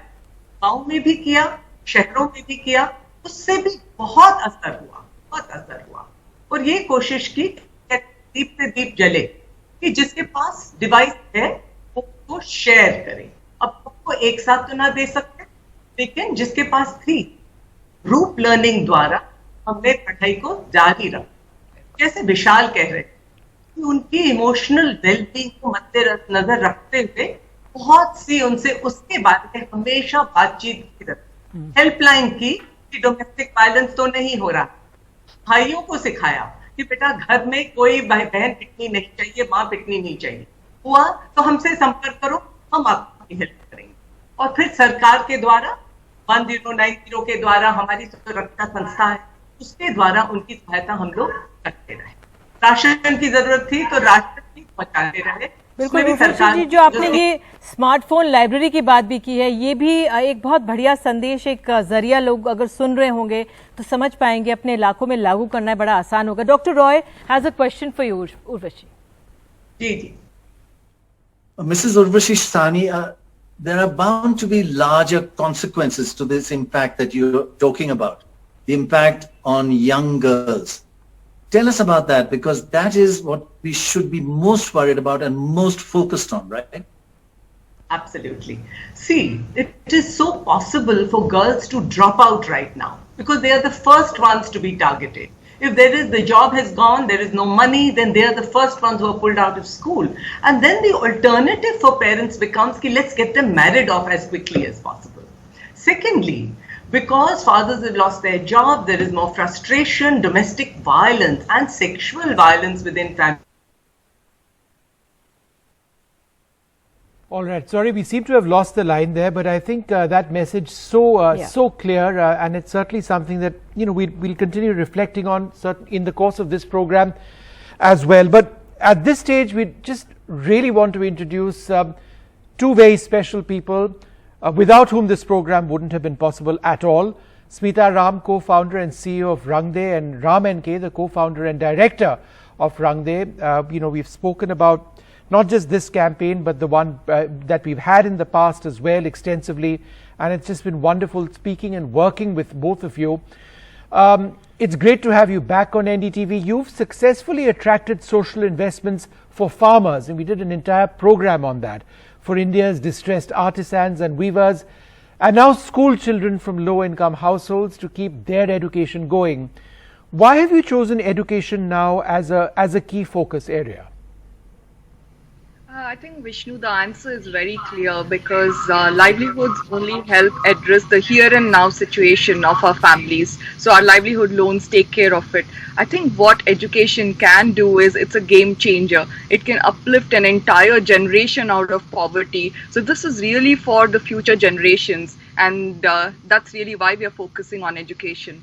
गांव में भी किया, शहरों में भी किया, उससे भी बहुत असर हुआ। और ये कोशिश की दीप से दीप जले, कि जिसके पास डिवाइस है वो उसको शेयर करे। अब सबको एक साथ तो ना दे सकते, लेकिन जिसके पास थी, ग्रुप लर्निंग द्वारा हमने पढ़ाई को जारी रखा। जैसे विशाल कह रहे कि उनकी इमोशनल वेलबींग को मद्देनजर रखते हुए बहुत सी उनसे उसके बारे में हमेशा बातचीत की, हेल्पलाइन की कि डोमेस्टिक वायलेंस तो नहीं हो रहा। भाइयों को सिखाया कि बेटा घर में कोई बहन पिटनी नहीं चाहिए, माँ पिटनी नहीं चाहिए, हुआ तो हमसे संपर्क करो, हम आपकी हेल्प करेंगे। और फिर सरकार के द्वारा 1090 के द्वारा हमारी सुरक्षा संस्था है, उसके द्वारा उनकी सहायता हम लोग करते रहे। राशन की जरूरत थी तो राशन भी पहुंचाते रहे। बिल्कुल सरकार जी, जो आपने ये स्मार्टफोन लाइब्रेरी की बात भी की है, ये भी एक बहुत बढ़िया संदेश, एक जरिया लोग अगर सुन रहे होंगे तो समझ पाएंगे, अपने इलाकों में लागू करना है बड़ा आसान होगा। Doctor Roy has a question for you, Urvashi. जी। Mrs. Urvashi Sani, there are bound to be larger consequences to this impact that you're talking about, the impact on young girls. Tell us about that, because that is what we should be most worried about and most focused on, right? Absolutely. See, it is so possible for girls to drop out right now because they are the first ones to be targeted. If the job has gone, there is no money, then they are the first ones who are pulled out of school. And then the alternative for parents becomes, let's get them married off as quickly as possible. Secondly, because fathers have lost their job, there is more frustration, domestic violence and sexual violence within families. All right. Sorry, we seem to have lost the line there, but I think that message so clear, and it's certainly something that we'll continue reflecting on in the course of this program as well. But at this stage, we just really want to introduce two very special people without whom this program wouldn't have been possible at all. Smita Ram, co-founder and CEO of Rangde, and Ram NK, the co-founder and director of Rangde. We've spoken about not just this campaign, but the one that we've had in the past as well extensively. And it's just been wonderful speaking and working with both of you. It's great to have you back on NDTV. You've successfully attracted social investments for farmers, and we did an entire program on that, for India's distressed artisans and weavers, and now school children from low-income households to keep their education going. Why have you chosen education now as a key focus area? I think, Vishnu, the answer is very clear, because livelihoods only help address the here and now situation of our families. So our livelihood loans take care of it. I think what education can do is, it's a game changer. It can uplift an entire generation out of poverty. So this is really for the future generations, and that's really why we are focusing on education.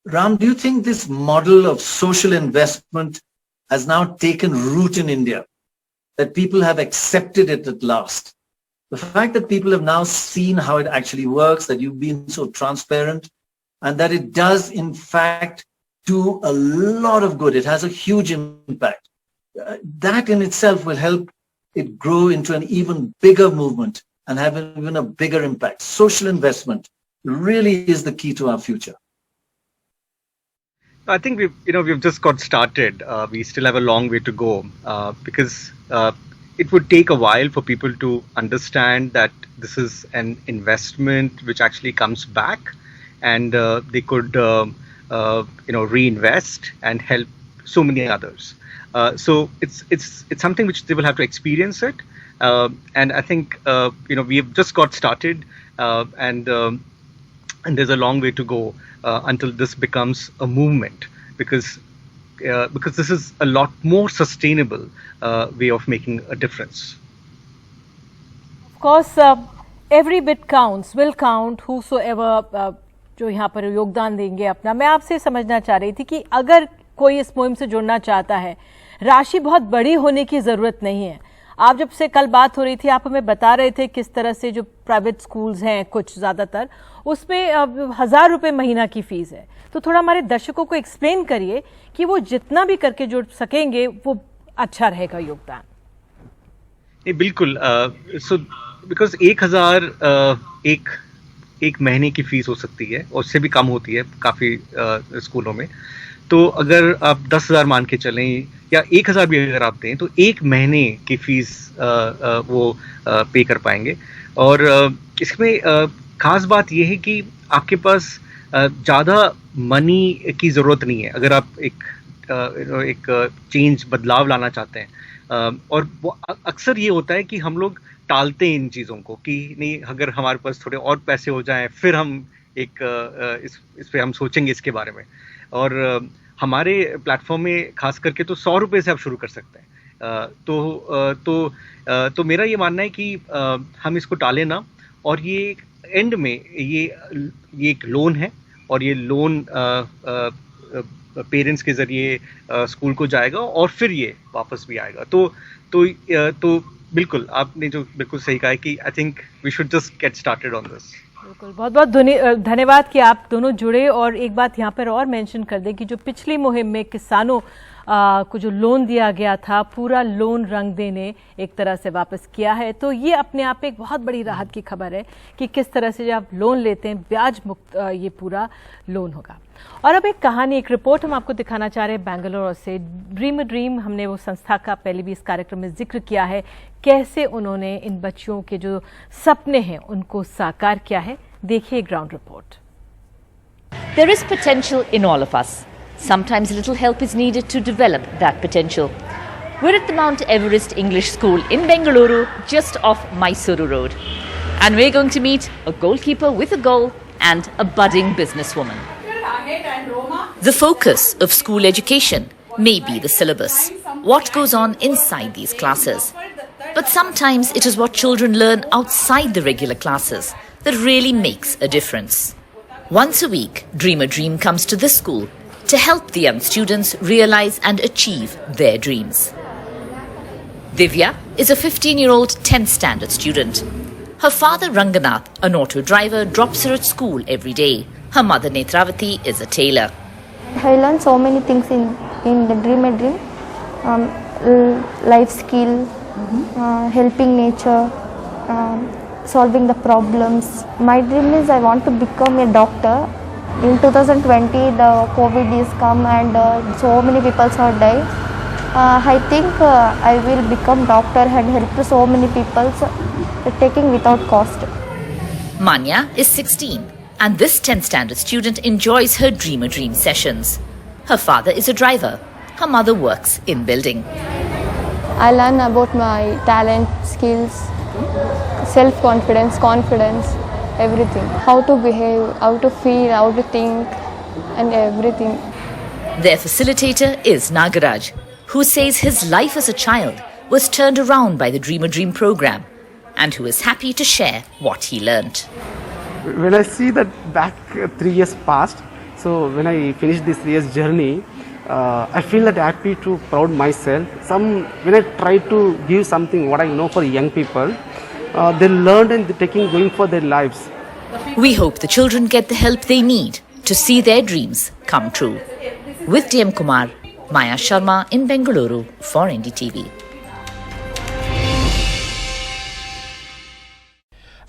Ram, do you think this model of social investment has now taken root in India? That people have accepted it at last? The fact that people have now seen how it actually works, that you've been so transparent, and that it does in fact do a lot of good. It has a huge impact. That in itself will help it grow into an even bigger movement and have even a bigger impact. Social investment really is the key to our future. I think we've just got started. We still have a long way to go, because it would take a while for people to understand that this is an investment which actually comes back, and they could reinvest and help so many others. So it's something which they will have to experience it, and I think we have just got started, and there's a long way to go until this becomes a movement, because this is a lot more sustainable way of making a difference. Of course, every bit counts, will count, whosoever जो यहाँ पर योगदान देंगे अपना। मैं आपसे समझना चाह रही थी कि अगर कोई इस मुहिम से जुड़ना चाहता है, राशि बहुत बड़ी होने की ज़रूरत नहीं है। आप जब से कल बात हो रही थी, आप हमें बता रहे थे किस तरह से जो प्राइवेट स्कूल्स हैं कुछ ज़्यादातर, उसमें 1000 रुपये महीना की फ़ीस है। तो थोड़ा हमारे दर्शकों को एक्सप्लेन करिए कि वो जितना भी करके जुड़ सकेंगे, वो अच्छा रहेगा योगदान? बिल्कुल। सो बिकॉज 1,000 एक महीने की फीस हो सकती है और उससे भी कम होती है काफ़ी स्कूलों में। तो अगर आप 10,000 मान के चलें या 1,000 भी अगर आप दें तो एक महीने की फीस वो पे कर पाएंगे। और इसमें खास बात यह है कि आपके पास ज़्यादा मनी की ज़रूरत नहीं है अगर आप एक चेंज बदलाव लाना चाहते हैं। और वो अक्सर ये होता है कि हम लोग टालते हैं इन चीज़ों को कि नहीं, अगर हमारे पास थोड़े और पैसे हो जाएं फिर हम इस पे हम सोचेंगे इसके बारे में। और हमारे प्लेटफॉर्म में खास करके तो 100 रुपये से आप शुरू कर सकते हैं। तो मेरा ये मानना है कि हम इसको टालें ना, और ये एंड में ये एक लोन है और ये लोन पेरेंट्स के जरिए स्कूल को जाएगा और फिर ये वापस भी आएगा। तो बिल्कुल आपने जो बिल्कुल सही कहा है कि I think we should just get started on this. बिल्कुल, बहुत बहुत धन्यवाद कि आप दोनों जुड़े। और एक बात यहाँ पर और मेंशन कर दें कि जो पिछली मुहिम में किसानों को जो लोन दिया गया था, पूरा लोन रंग दे ने एक तरह से वापस किया है। तो ये अपने आप में एक बहुत बड़ी राहत की खबर है कि किस तरह से जब आप लोन लेते हैं ब्याज मुक्त ये पूरा लोन होगा। और अब एक कहानी, एक रिपोर्ट हम आपको दिखाना चाह रहे हैं बेंगलुरु से। ड्रीम हमने वो संस्था का पहले भी इस कार्यक्रम में जिक्र किया है, कैसे उन्होंने इन बच्चियों के जो सपने हैं उनको साकार किया है। देखिए ground report. There is potential in all of us. Sometimes little help is needed to develop that potential. We're at the Mount Everest English School in Bengaluru, just off Mysuru Road. And we're going to meet a goalkeeper with a goal and a budding businesswoman. The focus of school education may be the syllabus, what goes on inside these classes. But sometimes it is what children learn outside the regular classes that really makes a difference. Once a week, Dream comes to this school to help the young students realize and achieve their dreams. Divya is a 15-year-old 10th standard student. Her father Ranganath, an auto driver, drops her at school every day. Her mother Netravati is a tailor. I learned so many things in the Dream, life skill, helping nature, solving the problems. My dream is I want to become a doctor. In 2020, the COVID is come and so many people are dying. I think I will become doctor and help so many people taking without cost. Manya is 16 and this 10th standard student enjoys her Dream sessions. Her father is a driver. Her mother works in building. I learn about my talent, skills, self-confidence, confidence, everything. How to behave, how to feel, how to think, and everything. Their facilitator is Nagaraj, who says his life as a child was turned around by the Dream program and who is happy to share what he learnt. When I see that back 3 years past, so when I finished this 3 years journey, I feel that happy to proud myself. When I try to give something what I know for young people, they learned and they're going for their lives. We hope the children get the help they need to see their dreams come true. With DM Kumar, Maya Sharma in Bengaluru for NDTV.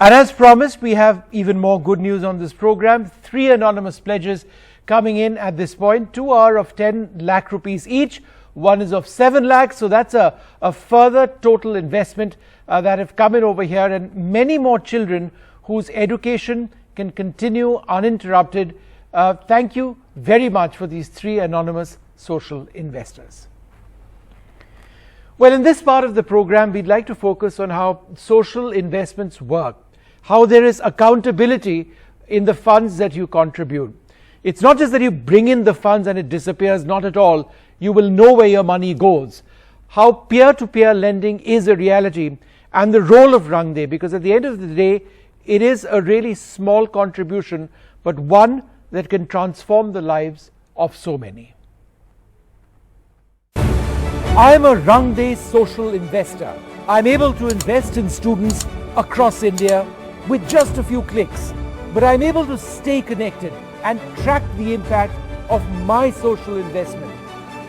And as promised, we have even more good news on this program. 3 anonymous pledges coming in at this point. 2 are of 10 lakh rupees each. One is of 7 lakhs. So that's a further total investment that have come in over here, and many more children whose education can continue uninterrupted. Thank you very much for these 3 anonymous social investors. Well, in this part of the program, we'd like to focus on how social investments work, how there is accountability in the funds that you contribute. It's not just that you bring in the funds and it disappears, not at all. You will know where your money goes. How peer-to-peer lending is a reality, and the role of Rang De, because at the end of the day, it is a really small contribution, but one that can transform the lives of so many. I am a Rang De social investor. I'm able to invest in students across India with just a few clicks, but I'm able to stay connected and track the impact of my social investment.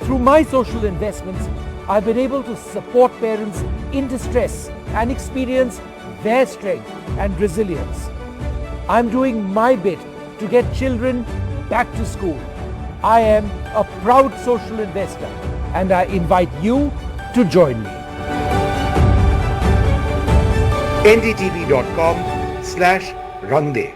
Through my social investments, I've been able to support parents in distress and experience their strength and resilience. I'm doing my bit to get children back to school. I am a proud social investor and I invite you to join me. ndtv.com/Rangde.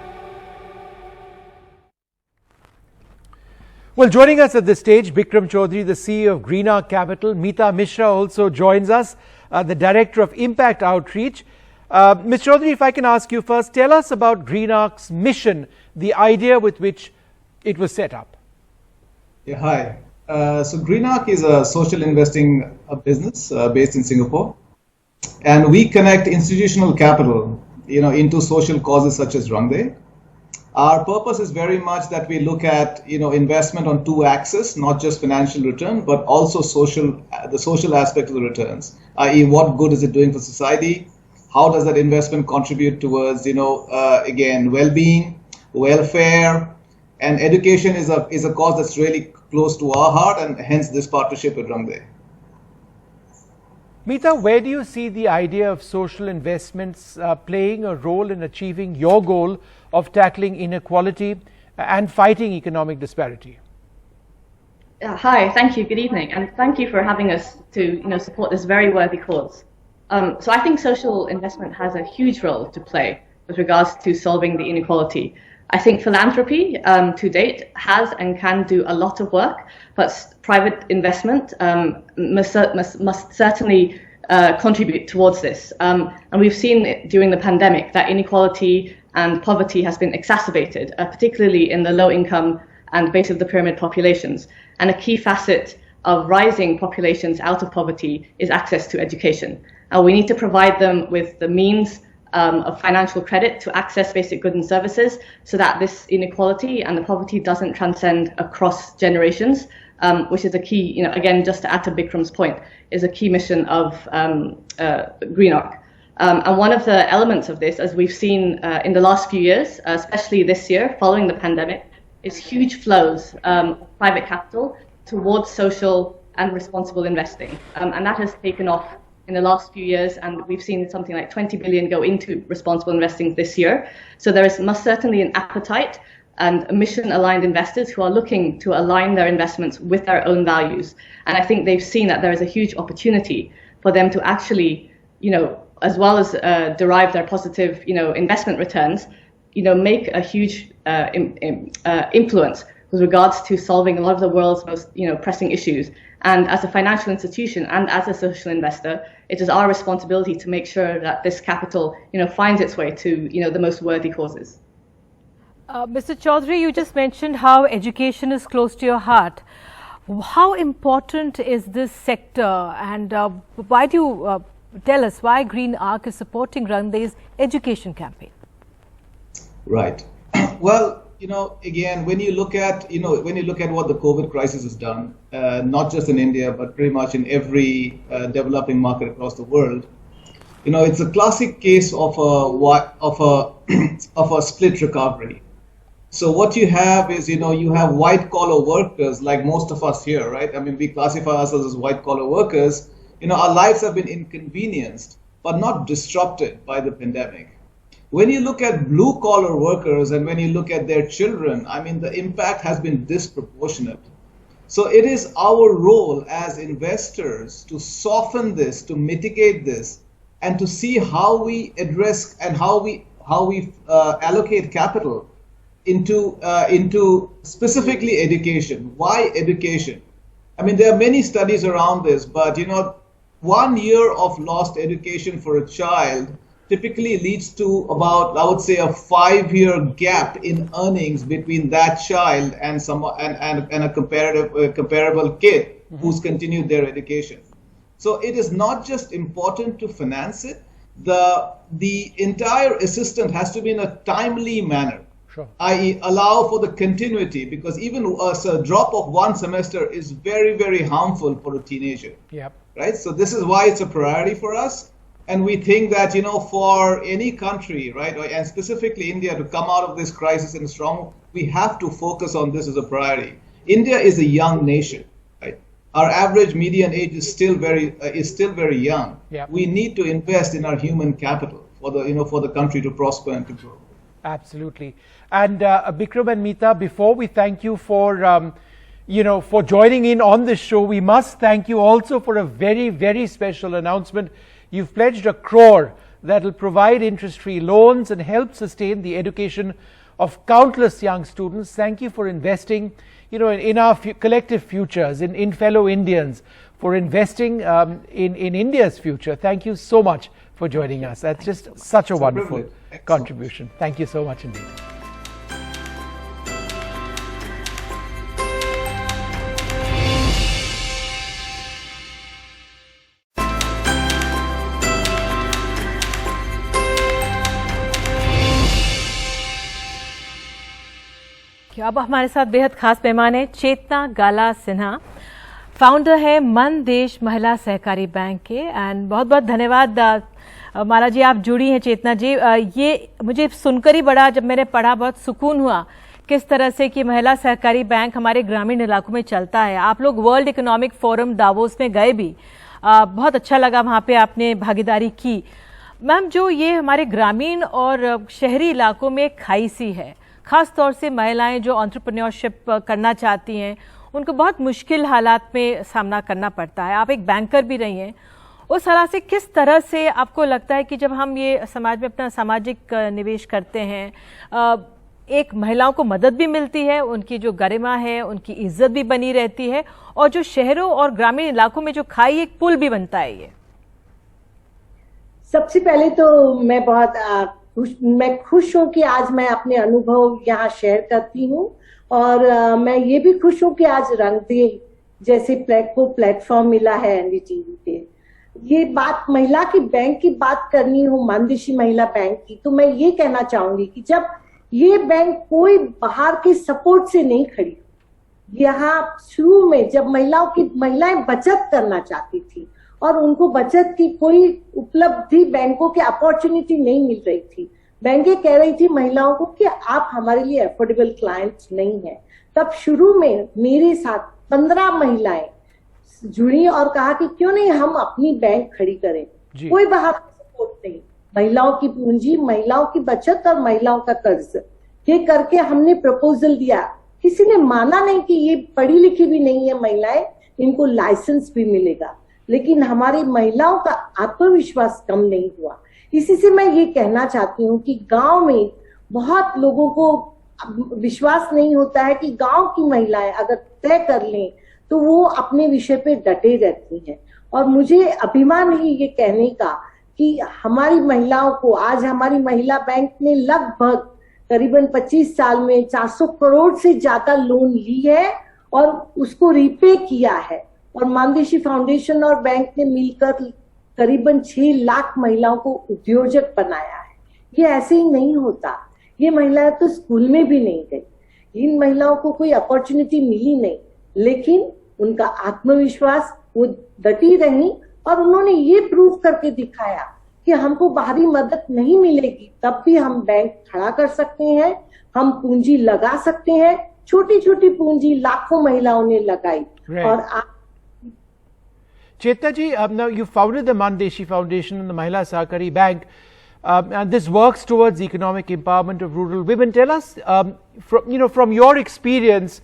Well, joining us at this stage, Bikram Chaudhary, the CEO of Green Arc Capital. Meeta Mishra also joins us, the Director of Impact Outreach. Ms. Chaudhary, if I can ask you first, tell us about Green Arc's mission, the idea with which it was set up. Yeah, hi. So Green Arc is a social investing business based in Singapore, and we connect institutional capital, into social causes such as Rangde. Our purpose is very much that we look at, investment on two axes, not just financial return, but also the social aspect of the returns, i.e. what good is it doing for society? How does that investment contribute towards, again, well-being, welfare, and education is a cause that's really close to our heart, and hence this partnership with Rangde. Meeta, where do you see the idea of social investments playing a role in achieving your goal of tackling inequality and fighting economic disparity? Hi, thank you. Good evening, and thank you for having us to support this very worthy cause. So I think social investment has a huge role to play with regards to solving the inequality. I think philanthropy to date has and can do a lot of work, but private investment must certainly contribute towards this. And we've seen during the pandemic that inequality and poverty has been exacerbated, particularly in the low income and base of the pyramid populations. And a key facet of rising populations out of poverty is access to education. We need to provide them with the means of financial credit to access basic goods and services so that this inequality and the poverty doesn't transcend across generations, which is a key, again, just to add to Bikram's point, is a key mission of Green Arc. And one of the elements of this, as we've seen in the last few years, especially this year following the pandemic, is huge flows of private capital towards social and responsible investing. And that has taken off in the last few years, and we've seen something like 20 billion go into responsible investing this year. So there is most certainly an appetite and mission-aligned investors who are looking to align their investments with their own values. And I think they've seen that there is a huge opportunity for them to actually, as well as derive their positive, investment returns, make a huge influence with regards to solving a lot of the world's most, pressing issues. And as a financial institution and as a social investor, it is our responsibility to make sure that this capital, finds its way to, the most worthy causes. Mr. Chaudhary, you just mentioned how education is close to your heart. How important is this sector, and why do you tell us why Green Arc is supporting Rangde's education campaign? Right. Well, again, when you look at what the COVID crisis has done, not just in India, but pretty much in every developing market across the world, it's a classic case of a split recovery. So what you have is, you have white collar workers like most of us here, right? I mean, we classify ourselves as white collar workers. Our lives have been inconvenienced, but not disrupted by the pandemic. When you look at blue collar workers and when you look at their children, I mean, the impact has been disproportionate. So it is our role as investors to soften this, to mitigate this, and to see how we address and how we allocate capital into specifically education. Why education? I mean, there are many studies around this, but 1 year of lost education for a child typically leads to about, I would say, a 5-year gap in earnings between that child and a comparable kid who's continued their education. So it is not just important to finance it. The entire assistance has to be in a timely manner. Sure. I.e. allow for the continuity, because even a drop of one semester is very, very harmful for a teenager. Yep. Right? So this is why it's a priority for us. And we think that, for any country, right, and specifically India, to come out of this crisis in strong, we have to focus on this as a priority. India is a young nation, right? our average median age is still very young. Yeah. We need to invest in our human capital for the country to prosper and to grow. Absolutely. And Bikram and Meeta, before we thank you for for joining in on this show, we must thank you also for a very, very special announcement. You've pledged 1 crore that will provide interest-free loans and help sustain the education of countless young students. Thank you for investing, in our collective futures, in fellow Indians, for investing in India's future. Thank you so much for joining us. That's just such a wonderful contribution. Thank you so much indeed. अब हमारे साथ बेहद खास मेहमान है Chetna Gala Sinha, founder है मन देश महिला सहकारी बैंक के। एंड बहुत बहुत धन्यवाद माला जी, आप जुड़ी हैं चेतना जी। ये मुझे सुनकर ही जब मैंने पढ़ा बहुत सुकून हुआ किस तरह से कि महिला सहकारी बैंक हमारे ग्रामीण इलाकों में चलता है। आप लोग वर्ल्ड इकोनॉमिक फोरम दावोस में गए भी, बहुत अच्छा लगा, वहाँ पे आपने भागीदारी की। मैम, जो ये हमारे ग्रामीण और शहरी इलाकों में खाई सी है, खास तौर से महिलाएं जो एंटरप्रेन्योरशिप करना चाहती हैं, उनको बहुत मुश्किल हालात में सामना करना पड़ता है। आप एक बैंकर भी रही हैं, उस हालात से किस तरह से आपको लगता है कि जब हम ये समाज में अपना सामाजिक निवेश करते हैं, एक महिलाओं को मदद भी मिलती है, उनकी जो गरिमा है, उनकी इज्जत भी बनी रहती है, और जो शहरों और ग्रामीण इलाकों में जो खाई, एक पुल भी बनता है। ये सबसे पहले तो मैं खुश हूँ कि आज मैं अपने अनुभव यहाँ शेयर करती हूँ, और मैं ये भी खुश हूँ कि आज रंगदे जैसे प्लेटफॉर्म मिला है NDTV पे। ये बात महिला की बैंक की बात करनी हो, मानदेशी महिला बैंक की, तो मैं ये कहना चाहूंगी कि जब ये बैंक कोई बाहर के सपोर्ट से नहीं खड़ी, यहाँ शुरू में जब महिलाएं बचत करना चाहती थी और उनको बचत की कोई उपलब्धि, बैंकों की अपॉर्चुनिटी नहीं मिल रही थी, बैंकें कह रही थी महिलाओं को कि आप हमारे लिए अफोर्डेबल क्लाइंट्स नहीं है, तब शुरू में मेरे साथ 15 महिलाएं जुड़ी और कहा कि क्यों नहीं हम अपनी बैंक खड़ी करें, कोई बाहर सपोर्ट नहीं, महिलाओं की पूंजी, महिलाओं की बचत और महिलाओं का कर्ज, ये करके हमने प्रपोजल दिया। किसी ने माना नहीं कि ये पढ़ी लिखी भी नहीं है महिलाएं, इनको लाइसेंस भी मिलेगा, लेकिन हमारी महिलाओं का आत्मविश्वास कम नहीं हुआ। इसी से मैं ये कहना चाहती हूँ कि गांव में बहुत लोगों को विश्वास नहीं होता है कि गांव की महिलाएं अगर तय कर लें तो वो अपने विषय पे डटे रहती हैं, और मुझे अभिमान है ये कहने का कि हमारी महिलाओं को आज हमारी महिला बैंक ने लगभग करीबन 25 साल में 400 करोड़ से ज्यादा लोन ली है और उसको रिपे किया है, और मानदेशी फाउंडेशन और बैंक ने मिलकर करीबन 6 लाख महिलाओं को उद्योजक बनाया है। ये ऐसे ही नहीं होता, ये महिलाएं तो स्कूल में भी नहीं गई, इन महिलाओं को कोई अपॉर्चुनिटी मिली नहीं, लेकिन उनका आत्मविश्वास, वो डटी रही और उन्होंने ये प्रूव करके दिखाया कि हमको बाहरी मदद नहीं मिलेगी तब भी हम बैंक खड़ा कर सकते हैं, हम पूंजी लगा सकते हैं। छोटी छोटी पूंजी लाखों महिलाओं ने लगाई। और Chetna ji, now you founded the Mandeshi Foundation and the Mahila Sahakari Bank, and this works towards economic empowerment of rural women. Tell us, from your experience,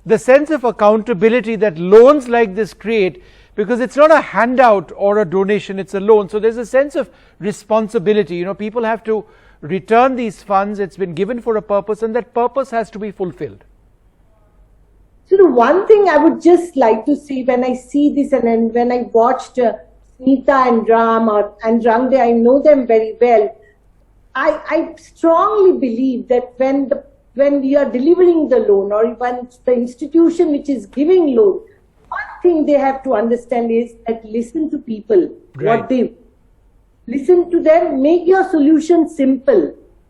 the sense of accountability that loans like this create, because it's not a handout or a donation, it's a loan. So there's a sense of responsibility. People have to return these funds. It's been given for a purpose, and that purpose has to be fulfilled. So the one thing I would just like to see when I see this, and when I watched Smita and Ram and Rangde, I know them very well. I strongly believe that when we are delivering the loan, or when the institution which is giving loan, one thing they have to understand is that listen to people, what they listen to them, make your solution simple.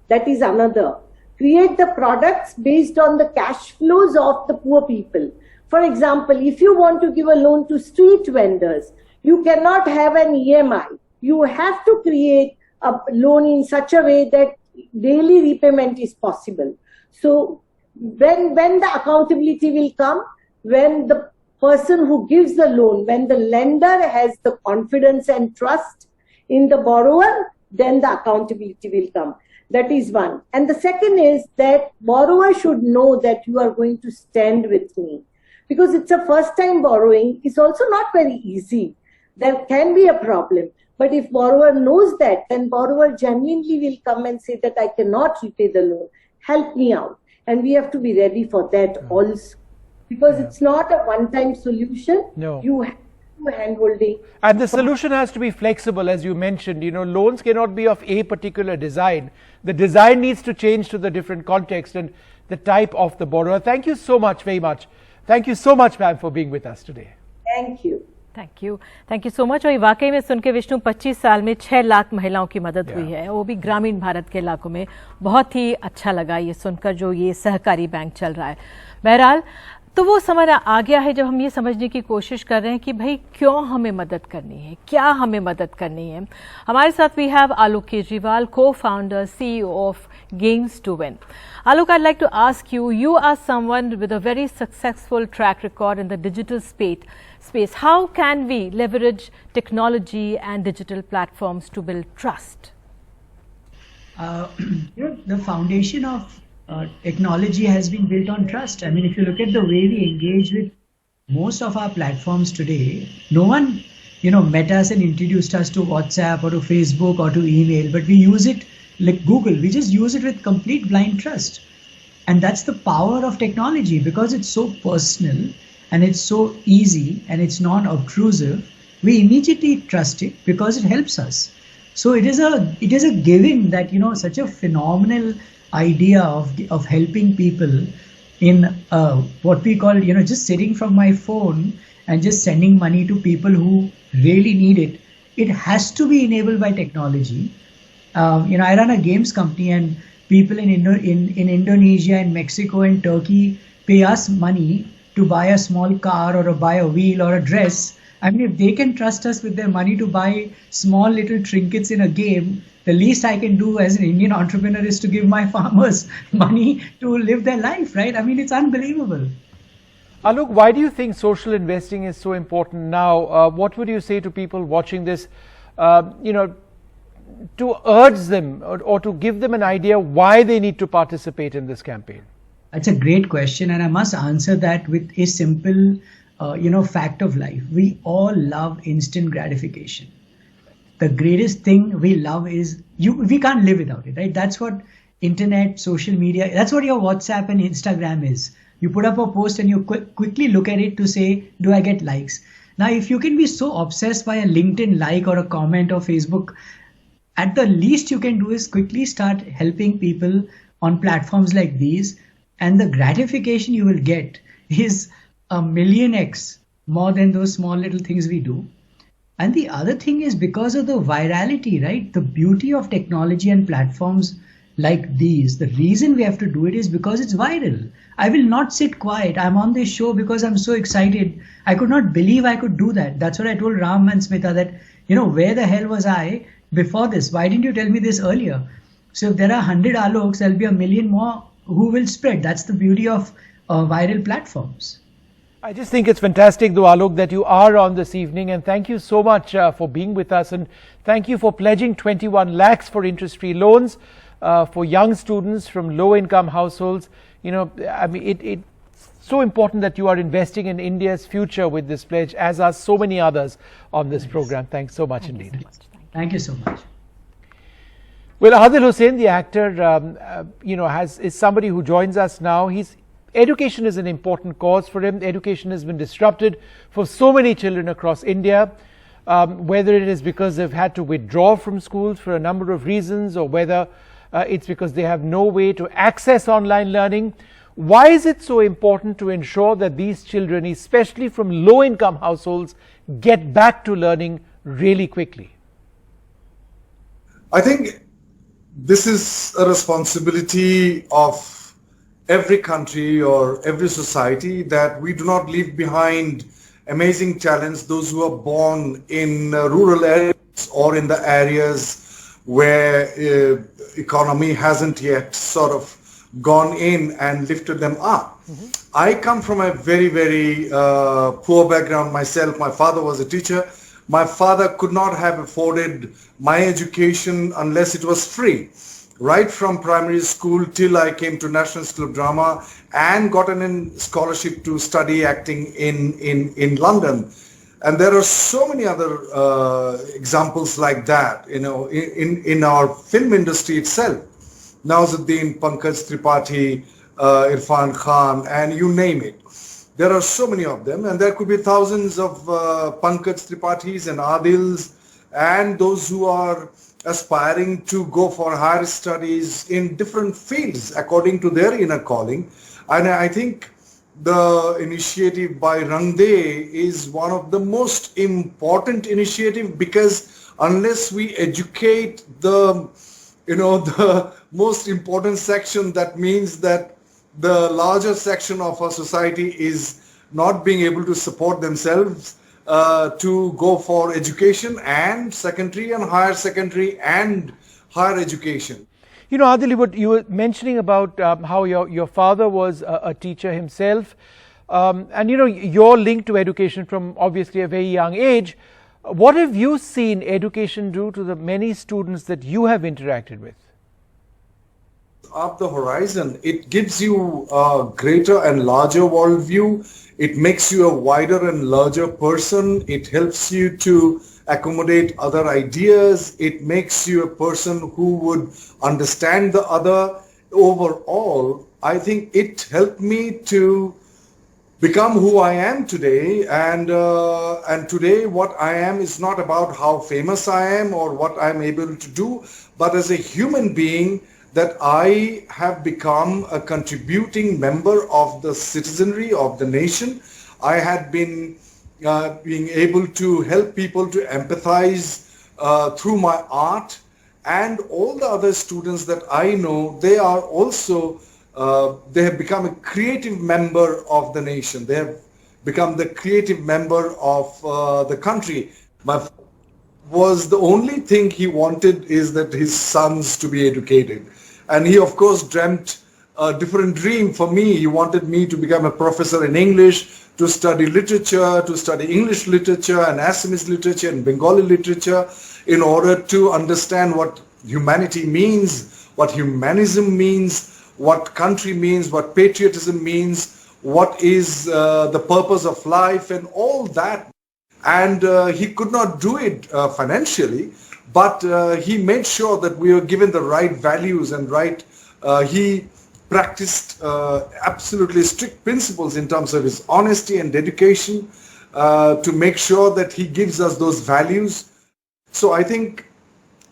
That is another. Create the products based on the cash flows of the poor people. For example, if you want to give a loan to street vendors, you cannot have an EMI. You have to create a loan in such a way that daily repayment is possible. So when the accountability will come, when the person who gives the loan, when the lender has the confidence and trust in the borrower, then the accountability will come. That is one. And the second is that borrower should know that you are going to stand with me. Because it's a first time borrowing, it's also not very easy. There can be a problem. But if borrower knows that, then borrower genuinely will come and say that I cannot repay the loan. Help me out. And we have to be ready for that also. Because it's not a one-time solution. No. You have to hand-holding. And the solution has to be flexible, as you mentioned. You know, loans cannot be of a particular design. The design needs to change to the different context and the type of the borrower. Thank you so much, very much. Thank you so much, ma'am, for being with us today. Thank you. Thank you so much. और वाकई में सुन के विष्णु 25 साल में 6 लाख महिलाओं की मदद हुई है, वो भी ग्रामीण भारत के इलाकों में। बहुत ही अच्छा लगा ये सुनकर जो ये सहकारी बैंक चल रहा है। बहरहाल तो वो समय आ गया है जब हम ये समझने की कोशिश कर रहे हैं कि भाई क्यों हमें मदद करनी है, क्या हमें मदद करनी है। हमारे साथ we have Alok Kejriwal, co-founder, CEO of Games to Win. Alok, I'd like to ask you, you are someone with a very successful track record in the digital space. How can we leverage technology and digital platforms to build trust? The foundation of technology has been built on trust. I mean, if you look at the way we engage with most of our platforms today, no one, met us and introduced us to WhatsApp or to Facebook or to email, but we use it like Google. We just use it with complete blind trust. And that's the power of technology, because it's so personal and it's so easy and it's non-obtrusive. We immediately trust it because it helps us. So it is a given that, such a phenomenal idea of helping people in what we call, just sitting from my phone and just sending money to people who really need it. It has to be enabled by technology. I run a games company, and people in Indonesia and Mexico and Turkey pay us money to buy a small car or buy a wheel or a dress. I mean, if they can trust us with their money to buy small little trinkets in a game, the least I can do as an Indian entrepreneur is to give my farmers money to live their life, right? I mean, it's unbelievable. Alok, why do you think social investing is so important now? What would you say to people watching this, to urge them or to give them an idea why they need to participate in this campaign? That's a great question, and I must answer that with a simple, fact of life. We all love instant gratification. The greatest thing we love is we can't live without it, right? That's what internet, social media, that's what your WhatsApp and Instagram is. You put up a post and you quickly look at it to say, do I get likes? Now, if you can be so obsessed by a LinkedIn like or a comment or Facebook, at the least you can do is quickly start helping people on platforms like these, and the gratification you will get is 1,000,000x more than those small little things we do. And the other thing is because of the virality, right? The beauty of technology and platforms like these, the reason we have to do it is because it's viral. I will not sit quiet. I'm on this show because I'm so excited. I could not believe I could do that. That's what I told Ram and Smita, that, where the hell was I before this? Why didn't you tell me this earlier? So if there are 100 Aloks, there'll be 1,000,000 more who will spread. That's the beauty of viral platforms. I just think it's fantastic, though, Alok, that you are on this evening, and thank you so much for being with us, and thank you for pledging 21 lakhs for interest-free loans for young students from low-income households. I mean, it's so important that you are investing in India's future with this pledge, as are so many others on this program. Thanks so much indeed. Thank you so much. Well, Adil Hussain, the actor, is somebody who joins us now. Education is an important cause for him. Education has been disrupted for so many children across India, whether it is because they've had to withdraw from schools for a number of reasons, or whether it's because they have no way to access online learning. Why is it so important to ensure that these children, especially from low-income households, get back to learning really quickly? I think this is a responsibility of every country or every society, that we do not leave behind amazing talents, those who are born in rural areas or in the areas where economy hasn't yet sort of gone in and lifted them up. I come from a very, very poor background myself. My father was a teacher. My father could not have afforded my education unless it was free. Right from primary school till I came to National School of Drama and got an scholarship to study acting in London. And there are so many other examples like that, you know, in our film industry itself. Nawazuddin, Pankaj Tripathi, Irfan Khan, and you name it. There are so many of them, and there could be thousands of Pankaj Tripathis and Adils, and those who are aspiring to go for higher studies in different fields according to their inner calling. And I think the initiative by Rang De is one of the most important initiative, because unless we educate the most important section, that means that the larger section of our society is not being able to support themselves to go for education and secondary and higher secondary and higher education. You know, Adil, what you were mentioning about how your father was a teacher himself, and you know, your link to education from obviously a very young age. What have you seen education do to the many students that you have interacted with? Up the horizon, it gives you a greater and larger worldview. It makes you a wider and larger person. It helps you to accommodate other ideas. It makes you a person who would understand the other. Overall, I think it helped me to become who I am today, and today what I am is not about how famous I am or what I'm able to do, but as a human being, that I have become a contributing member of the citizenry of the nation. I had been being able to help people to empathize through my art, and all the other students that I know, they are also they have become a creative member of the nation. They have become the creative member of the country. Was the only thing he wanted is that his sons to be educated. And he, of course, dreamt a different dream for me. He wanted me to become a professor in English, to study literature, to study English literature and Assamese literature and Bengali literature, in order to understand what humanity means, what humanism means, what country means, what patriotism means, what is the purpose of life, and all that. And he could not do it financially, but he made sure that we were given the right values and he practiced absolutely strict principles in terms of his honesty and dedication to make sure that he gives us those values. So I think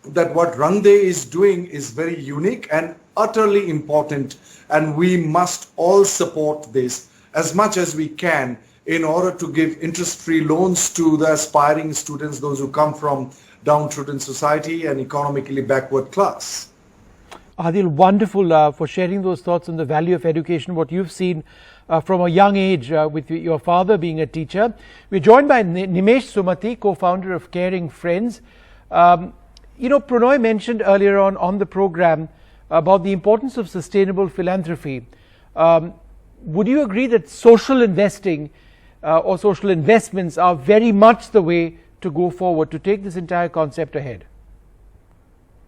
that what Rang De is doing is very unique and utterly important, and we must all support this as much as we can in order to give interest-free loans to the aspiring students, those who come from downtrodden society and economically backward class. Adil, wonderful for sharing those thoughts on the value of education, what you've seen from a young age with your father being a teacher. We're joined by Nimesh Sumati, co-founder of Caring Friends. You know, Pranoy mentioned earlier on the program about the importance of sustainable philanthropy. Would you agree that social investing or social investments are very much the way to go forward, to take this entire concept ahead?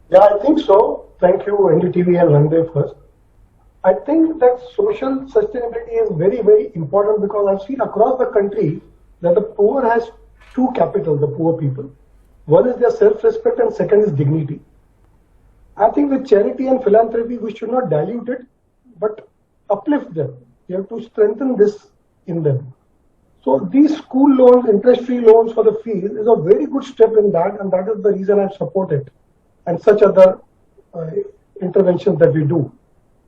Yeah, I think so. Thank you, NDTV and Rang De first. I think that social sustainability is very, very important, because I've seen across the country that the poor has two capital, the poor people. One is their self-respect and second is dignity. I think with charity and philanthropy, we should not dilute it, but uplift them. We have to strengthen this in them. So these school loans, interest-free loans for the field is a very good step in that, and that is the reason I support it, and such other interventions that we do.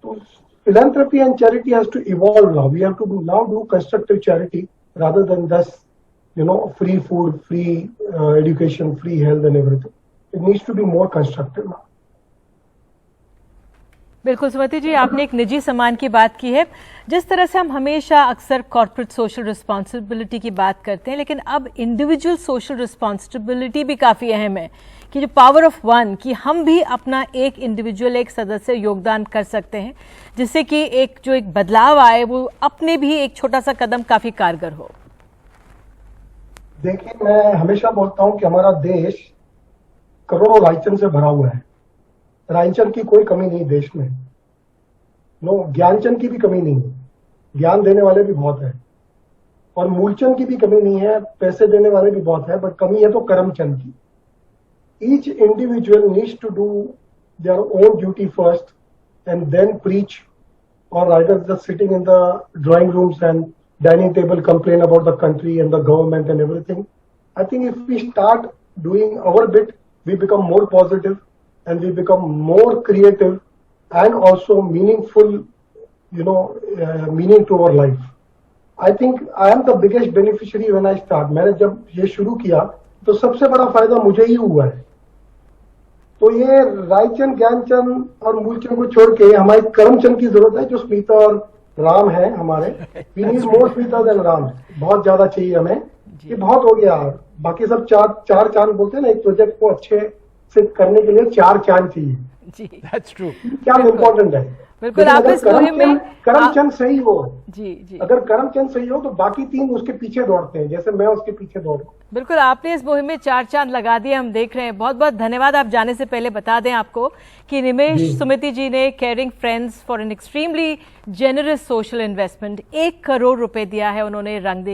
So philanthropy and charity has to evolve now. We have to now do constructive charity rather than just, free food, free education, free health and everything. It needs to be more constructive now. बिल्कुल सुमति जी, आपने एक निजी सम्मान की बात की है। जिस तरह से हम हमेशा अक्सर कॉर्पोरेट सोशल रिस्पॉन्सिबिलिटी की बात करते हैं, लेकिन अब इंडिविजुअल सोशल रिस्पॉन्सिबिलिटी भी काफ़ी अहम है कि जो पावर ऑफ वन, कि हम भी अपना एक इंडिविजुअल, एक सदस्य योगदान कर सकते हैं, जिससे कि एक बदलाव आए, वो अपने भी एक छोटा सा कदम काफ़ी कारगर हो। देखिए, मैं हमेशा बोलता हूँ कि हमारा देश करोड़ों रायचंद से भरा हुआ है। रायचंद की कोई कमी नहीं देश में, ज्ञानचंद की भी कमी नहीं है, ज्ञान देने वाले भी बहुत है, और मूलचंद की भी कमी नहीं है, पैसे देने वाले भी बहुत है, बट कमी है तो करमचंद की। Each individual needs to do their own duty first and then preach, or either just sitting in the drawing rooms and dining table complain about the country and the government and everything. I think if we start doing our bit, we become more positive and we become more creative and also meaningful, meaning to our life. I think I am the biggest beneficiary when I start. मैंने जब ये शुरू किया तो सबसे बड़ा फायदा मुझे ही हुआ है। तो ये रायचंद, ज्ञानचंद और मूलचंद को छोड़ के हमारे करमचंद की जरूरत है, जो स्मिता और राम है हमारे। We need more Smita than Ram, बहुत ज्यादा चाहिए हमें। ये बहुत हो गया, बाकी सब चार चांद बोलते हैं ना, एक प्रोजेक्ट को अच्छे से करने के लिए 4 चांद चाहिए। जी, दैट्स ट्रू। क्या इम्पोर्टेंट है। बिल्कुल, आप इस मुहिम में करमचंद सही हो, जी, अगर करमचंद सही हो तो बाकी 3 उसके पीछे दौड़ते हैं, जैसे मैं उसके पीछे दौड़। बिल्कुल, आपने इस मुहिम में 4 चांद लगा दिए, हम देख रहे हैं। बहुत बहुत धन्यवाद। आप जाने से पहले बता दें आपको कि निमेश सुमिति जी ने caring friends for an extremely generous social investment 1 crore रुपए दिया है उन्होंने रंग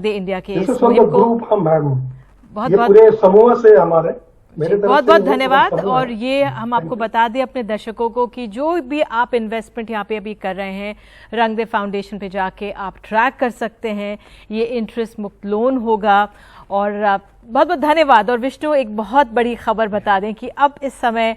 दे इंडिया के इस मुहिम को। बहुत पूरे समूह से हमारे बहुत बहुत धन्यवाद। और ये हम आपको बता दें अपने दर्शकों को कि जो भी आप इन्वेस्टमेंट यहाँ पे अभी कर रहे हैं, रंग दे फाउंडेशन पे जाके आप ट्रैक कर सकते हैं। ये इंटरेस्ट मुक्त लोन होगा। और बहुत बहुत धन्यवाद। और विष्णु, एक बहुत बड़ी खबर बता दें कि अब इस समय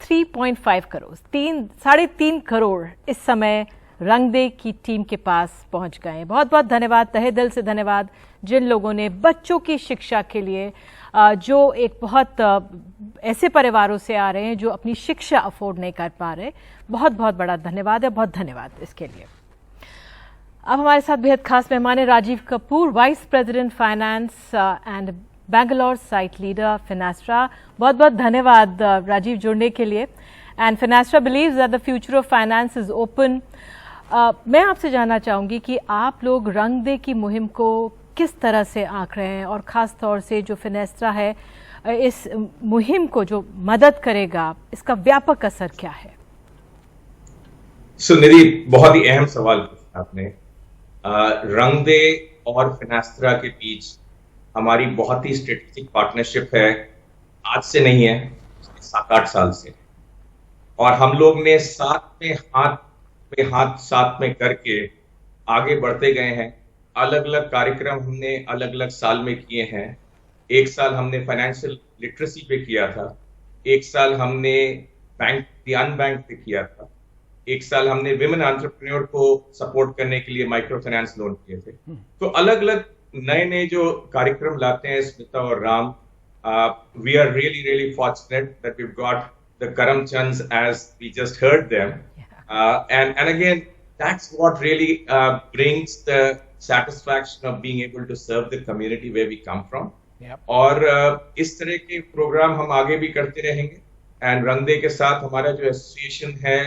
3.5 करोड़ 3.5 करोड़ इस समय रंग दे की टीम के पास पहुंच गए हैं। बहुत बहुत धन्यवाद, तहे दिल से धन्यवाद जिन लोगों ने बच्चों की शिक्षा के लिए, जो एक बहुत ऐसे परिवारों से आ रहे हैं जो अपनी शिक्षा अफोर्ड नहीं कर पा रहे। बहुत बहुत बड़ा धन्यवाद है, बहुत धन्यवाद इसके लिए। अब हमारे साथ बेहद खास मेहमान है Rajeev Kapoor, vice president finance and Bangalore site leader Finastra. बहुत बहुत धन्यवाद राजीव जुड़ने के लिए। And Finastra believes that the future of finance is open. मैं आपसे जानना चाहूंगी कि आप लोग रंग दे की मुहिम को किस तरह से आंक रहे हैं, और ख़ास तौर से जो फिनेस्ट्रा है, इस मुहिम को जो मदद करेगा, इसका व्यापक असर क्या है? निधि, बहुत ही अहम सवाल पूछा आपने। रंग दे और फिनेस्ट्रा के बीच हमारी बहुत ही स्ट्रेटेजिक पार्टनरशिप है। आज से नहीं है, 7-8 साल से। और हम लोग ने साथ में करके आगे बढ़ते गए हैं। अलग अलग कार्यक्रम हमने अलग अलग साल में किए हैं। एक साल हमने फाइनेंशियल लिटरेसी पे किया था, एक साल हमने अनबैंक पे किया था, एक साल हमने विमेन एंटरप्रेन्योर को सपोर्ट करने के लिए माइक्रो फाइनेंस लोन किए थे। तो अलग अलग नए जो कार्यक्रम लाते हैं स्मिता और Ram, we are really fortunate that we got the Karamchands as we just heard them, and again that's what really brings the satisfaction of being able to serve the community where we come from. और इस तरह के programme हम आगे भी करते रहेंगे। And रंग दे के साथ हमारा जो एसोसिएशन है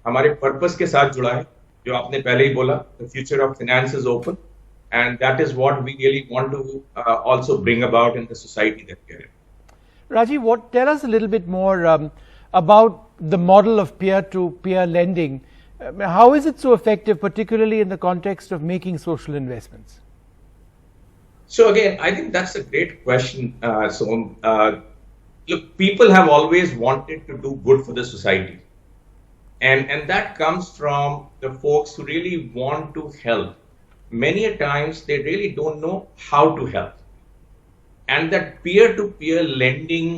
हमारे पर्पस के साथ जुड़ा है, जो आपने पहले ही बोला, the future of finance is open, and that is what we really want to also bring about in the society that we are in. Rajiv, tell us a little bit more about the model of peer-to-peer lending. How is it so effective, particularly in the context of making social investments? So again, I think that's a great question. Look, people have always wanted to do good for the society. And that comes from the folks who really want to help. Many a times they really don't know how to help. And that peer-to-peer lending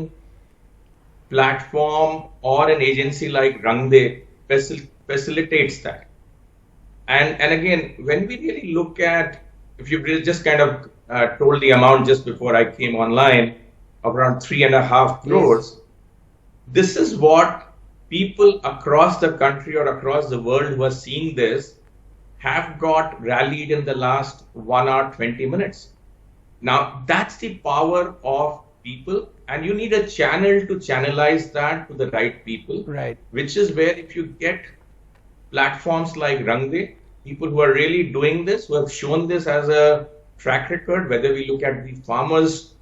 platform or an agency like Rang De facilitates that. And again, when we really look at, if you just kind of told the amount just before I came online of around 3.5 crores, this is what people across the country or across the world who are seeing this have got rallied in the last 1 hour 20 minutes. Now that's the power of people, and you need a channel to channelize that to the right people. Right. Which is where if you get platforms like Rangde, people who are really doing this, who have shown this as a track record, whether we look at the farmers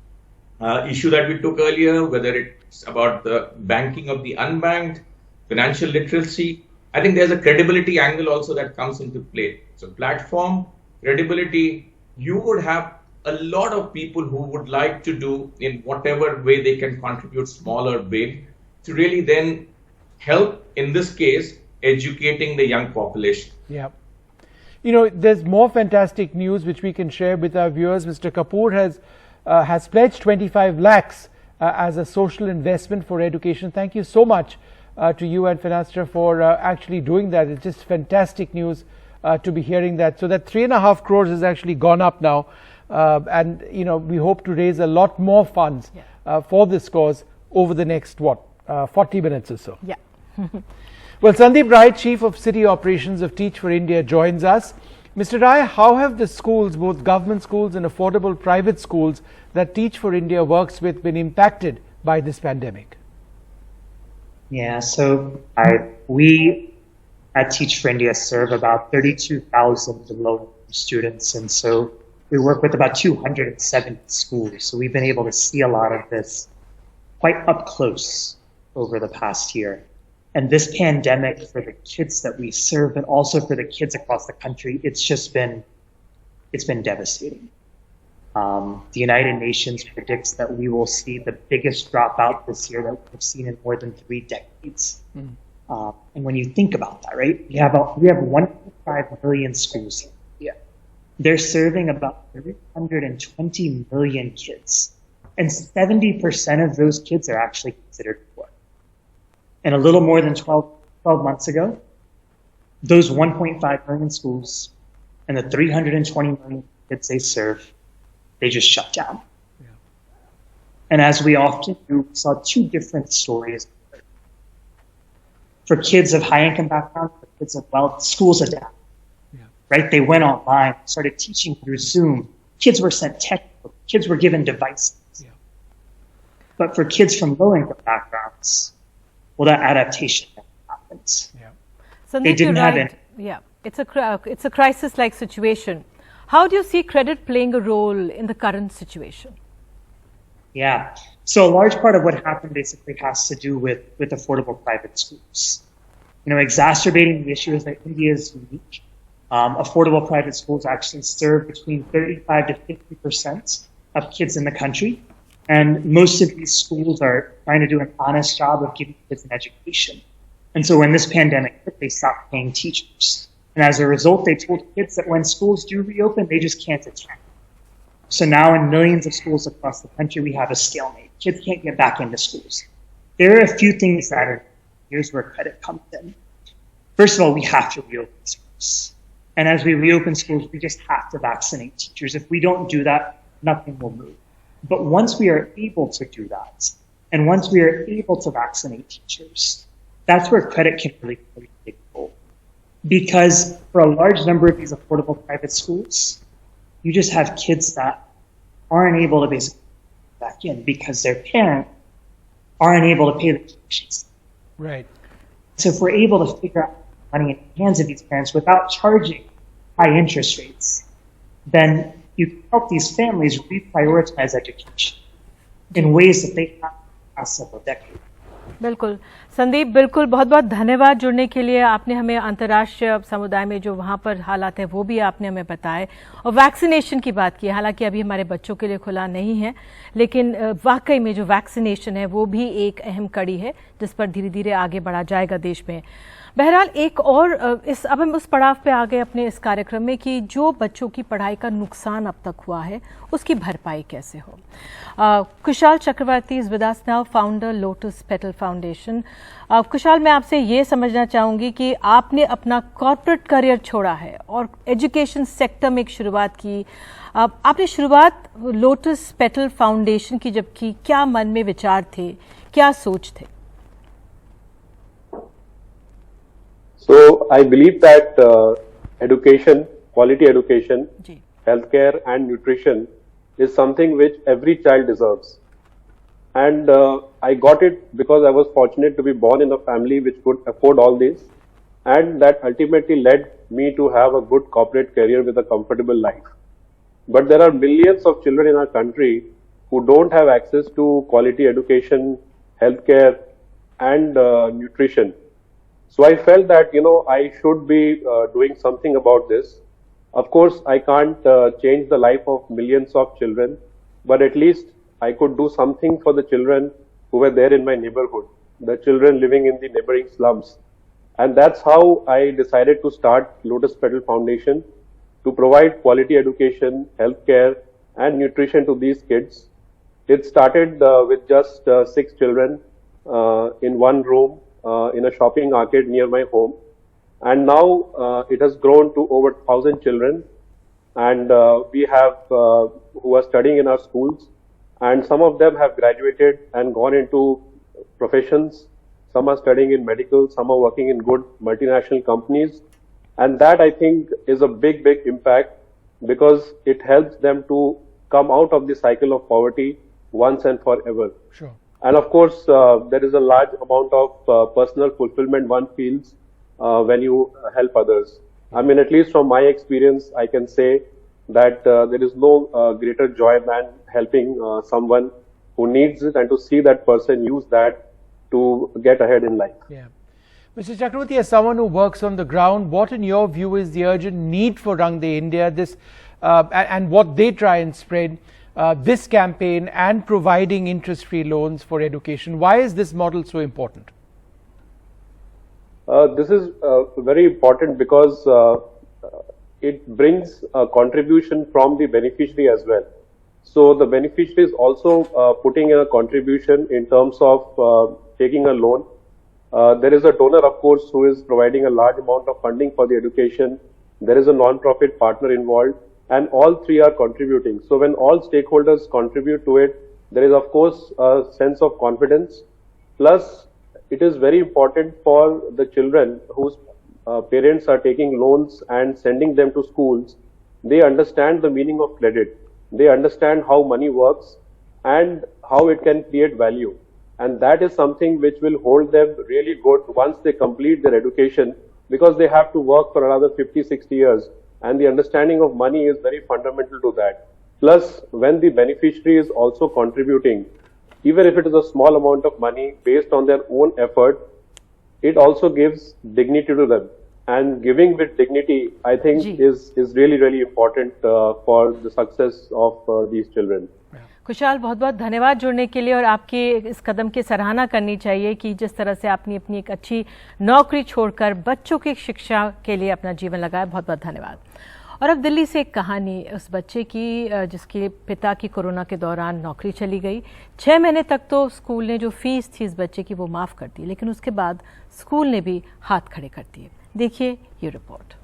issue that we took earlier, whether it's about the banking of the unbanked, financial literacy, I think there's a credibility angle also that comes into play. So platform, credibility, you would have a lot of people who would like to do in whatever way they can contribute, small or big, to really then help, in this case, educating the young population. Yeah. You know, there's more fantastic news which we can share with our viewers. Mr. Kapoor has pledged 25 lakhs as a social investment for education. Thank you so much to you and Finastra for actually doing that. It's just fantastic news to be hearing that. So that 3.5 crores has actually gone up now. And, you know, we hope to raise a lot more funds for this cause over the next, 40 minutes or so. Yeah. Well, Sandeep Rai, Chief of City Operations of Teach for India, joins us. Mr. Rai, how have the schools, both government schools and affordable private schools that Teach for India works with, been impacted by this pandemic? Yeah, so we at Teach for India serve about 32,000 low-income students, and so we work with about 270 schools. So we've been able to see a lot of this quite up close over the past year. And this pandemic, for the kids that we serve, but also for the kids across the country, it's been devastating. The United Nations predicts that we will see the biggest dropout this year that we've seen in more than 3 decades. And when you think about that, right, we have 1.5 million schools here. They're serving about 320 million kids, and 70% of those kids are actually considered poor. And a little more than 12 months ago, those 1.5 million schools and the 320 million kids they serve, they just shut down. Yeah. And as we often do, we saw 2 different stories. For kids of high-income backgrounds, for kids of wealth, schools adapt. Right? They went online, started teaching through Zoom. Kids were sent textbooks. Kids were given devices. Yeah. But for kids from low-income backgrounds, well, that adaptation happens. Yeah. Sandeep, they didn't have it. Yeah, it's a crisis-like situation. How do you see credit playing a role in the current situation? Yeah. So a large part of what happened basically has to do with affordable private schools. You know, exacerbating the issue is that India is unique. Affordable private schools actually serve between 35 to 50% of kids in the country. And most of these schools are trying to do an honest job of giving kids an education. And so when this pandemic hit, they stopped paying teachers. And as a result, they told kids that when schools do reopen, they just can't attend. So now in millions of schools across the country, we have a stalemate. Kids can't get back into schools. There are a few things that are, here's where credit comes in. First of all, we have to reopen schools. And as we reopen schools, we just have to vaccinate teachers. If we don't do that, nothing will move. But once we are able to do that, and once we are able to vaccinate teachers, that's where credit can really play a big role. Because for a large number of these affordable private schools, you just have kids that aren't able to basically get back in because their parents aren't able to pay the tuitions. Right. So if we're able to figure out money in the hands of these parents without charging high interest rates, then you can help these families reprioritize education in ways that they have in the past several decades. बिल्कुल संदीप, बिल्कुल बहुत बहुत धन्यवाद जुड़ने के लिए। आपने हमें अंतर्राष्ट्रीय समुदाय में जो वहाँ पर हालात हैं वो भी आपने हमें बताए, और वैक्सीनेशन की बात की। हालांकि अभी हमारे बच्चों के लिए खुला नहीं है, लेकिन वाकई में जो वैक्सीनेशन है वो भी एक अहम कड़ी है जिस पर धीरे धीरे आगे बढ़ा जाएगा देश में। बहरहाल एक और अब हम उस पड़ाव पे आ गए अपने इस कार्यक्रम में कि जो बच्चों की पढ़ाई का नुकसान अब तक हुआ है उसकी भरपाई कैसे हो। Kushal Chakraborty is with us now, founder Lotus Petal Foundation. Kushal, मैं आपसे ये समझना चाहूँगी कि आपने अपना कॉर्पोरेट करियर छोड़ा है और एजुकेशन सेक्टर में एक शुरुआत की। आपने शुरुआत लोटस पेटल फाउंडेशन की जब की, क्या मन में विचार थे, क्या सोच थे? So I believe that education, quality education, healthcare and nutrition is something which every child deserves. And I got it because I was fortunate to be born in a family which could afford all this, and that ultimately led me to have a good corporate career with a comfortable life. But there are millions of children in our country who don't have access to quality education, healthcare, and nutrition. So I felt that, I should be doing something about this. Of course, I can't change the life of millions of children, but at least I could do something for the children who were there in my neighborhood, the children living in the neighboring slums. And that's how I decided to start Lotus Petal Foundation, to provide quality education, healthcare, and nutrition to these kids. It started with just 6 children in one room in a shopping arcade near my home. And now it has grown to over 1,000 children. And we have who are studying in our schools. And some of them have graduated and gone into professions. Some are studying in medical, some are working in good multinational companies. And that, I think, is a big, big impact because it helps them to come out of the cycle of poverty once and forever. Sure. And of course, there is a large amount of personal fulfillment one feels when you help others. I mean, at least from my experience, I can say that there is no greater joy than helping someone who needs it and to see that person use that to get ahead in life. Yeah. Mr. Chakravarti, as someone who works on the ground, what in your view is the urgent need for Rang De India, this and what they try and spread, this campaign and providing interest-free loans for education? Why is this model so important? This is very important because it brings a contribution from the beneficiary as well. So the beneficiary is also putting in a contribution in terms of taking a loan. There is a donor, of course, who is providing a large amount of funding for the education. There is a non-profit partner involved, and all three are contributing. So when all stakeholders contribute to it, there is, of course, a sense of confidence. Plus, it is very important for the children whose parents are taking loans and sending them to schools. They understand the meaning of credit. They understand how money works and how it can create value. And that is something which will hold them really good once they complete their education, because they have to work for another 50, 60 years. And the understanding of money is very fundamental to that. Plus, when the beneficiary is also contributing, even if it is a small amount of money based on their own effort, it also gives dignity to them. And giving with dignity, I think, is really, really important for the success of these children. खुशहाल, बहुत बहुत धन्यवाद जुड़ने के लिए, और आपकी इस कदम की सराहना करनी चाहिए कि जिस तरह से आपने अपनी एक अच्छी नौकरी छोड़कर बच्चों की शिक्षा के लिए अपना जीवन लगाया। बहुत बहुत धन्यवाद। और अब दिल्ली से एक कहानी उस बच्चे की जिसके पिता की कोरोना के दौरान नौकरी चली गई। 6 महीने तक तो स्कूल ने जो फीस थी इस बच्चे की वो माफ़ कर दी, लेकिन उसके बाद स्कूल ने भी हाथ खड़े कर दिए। देखिए ये report.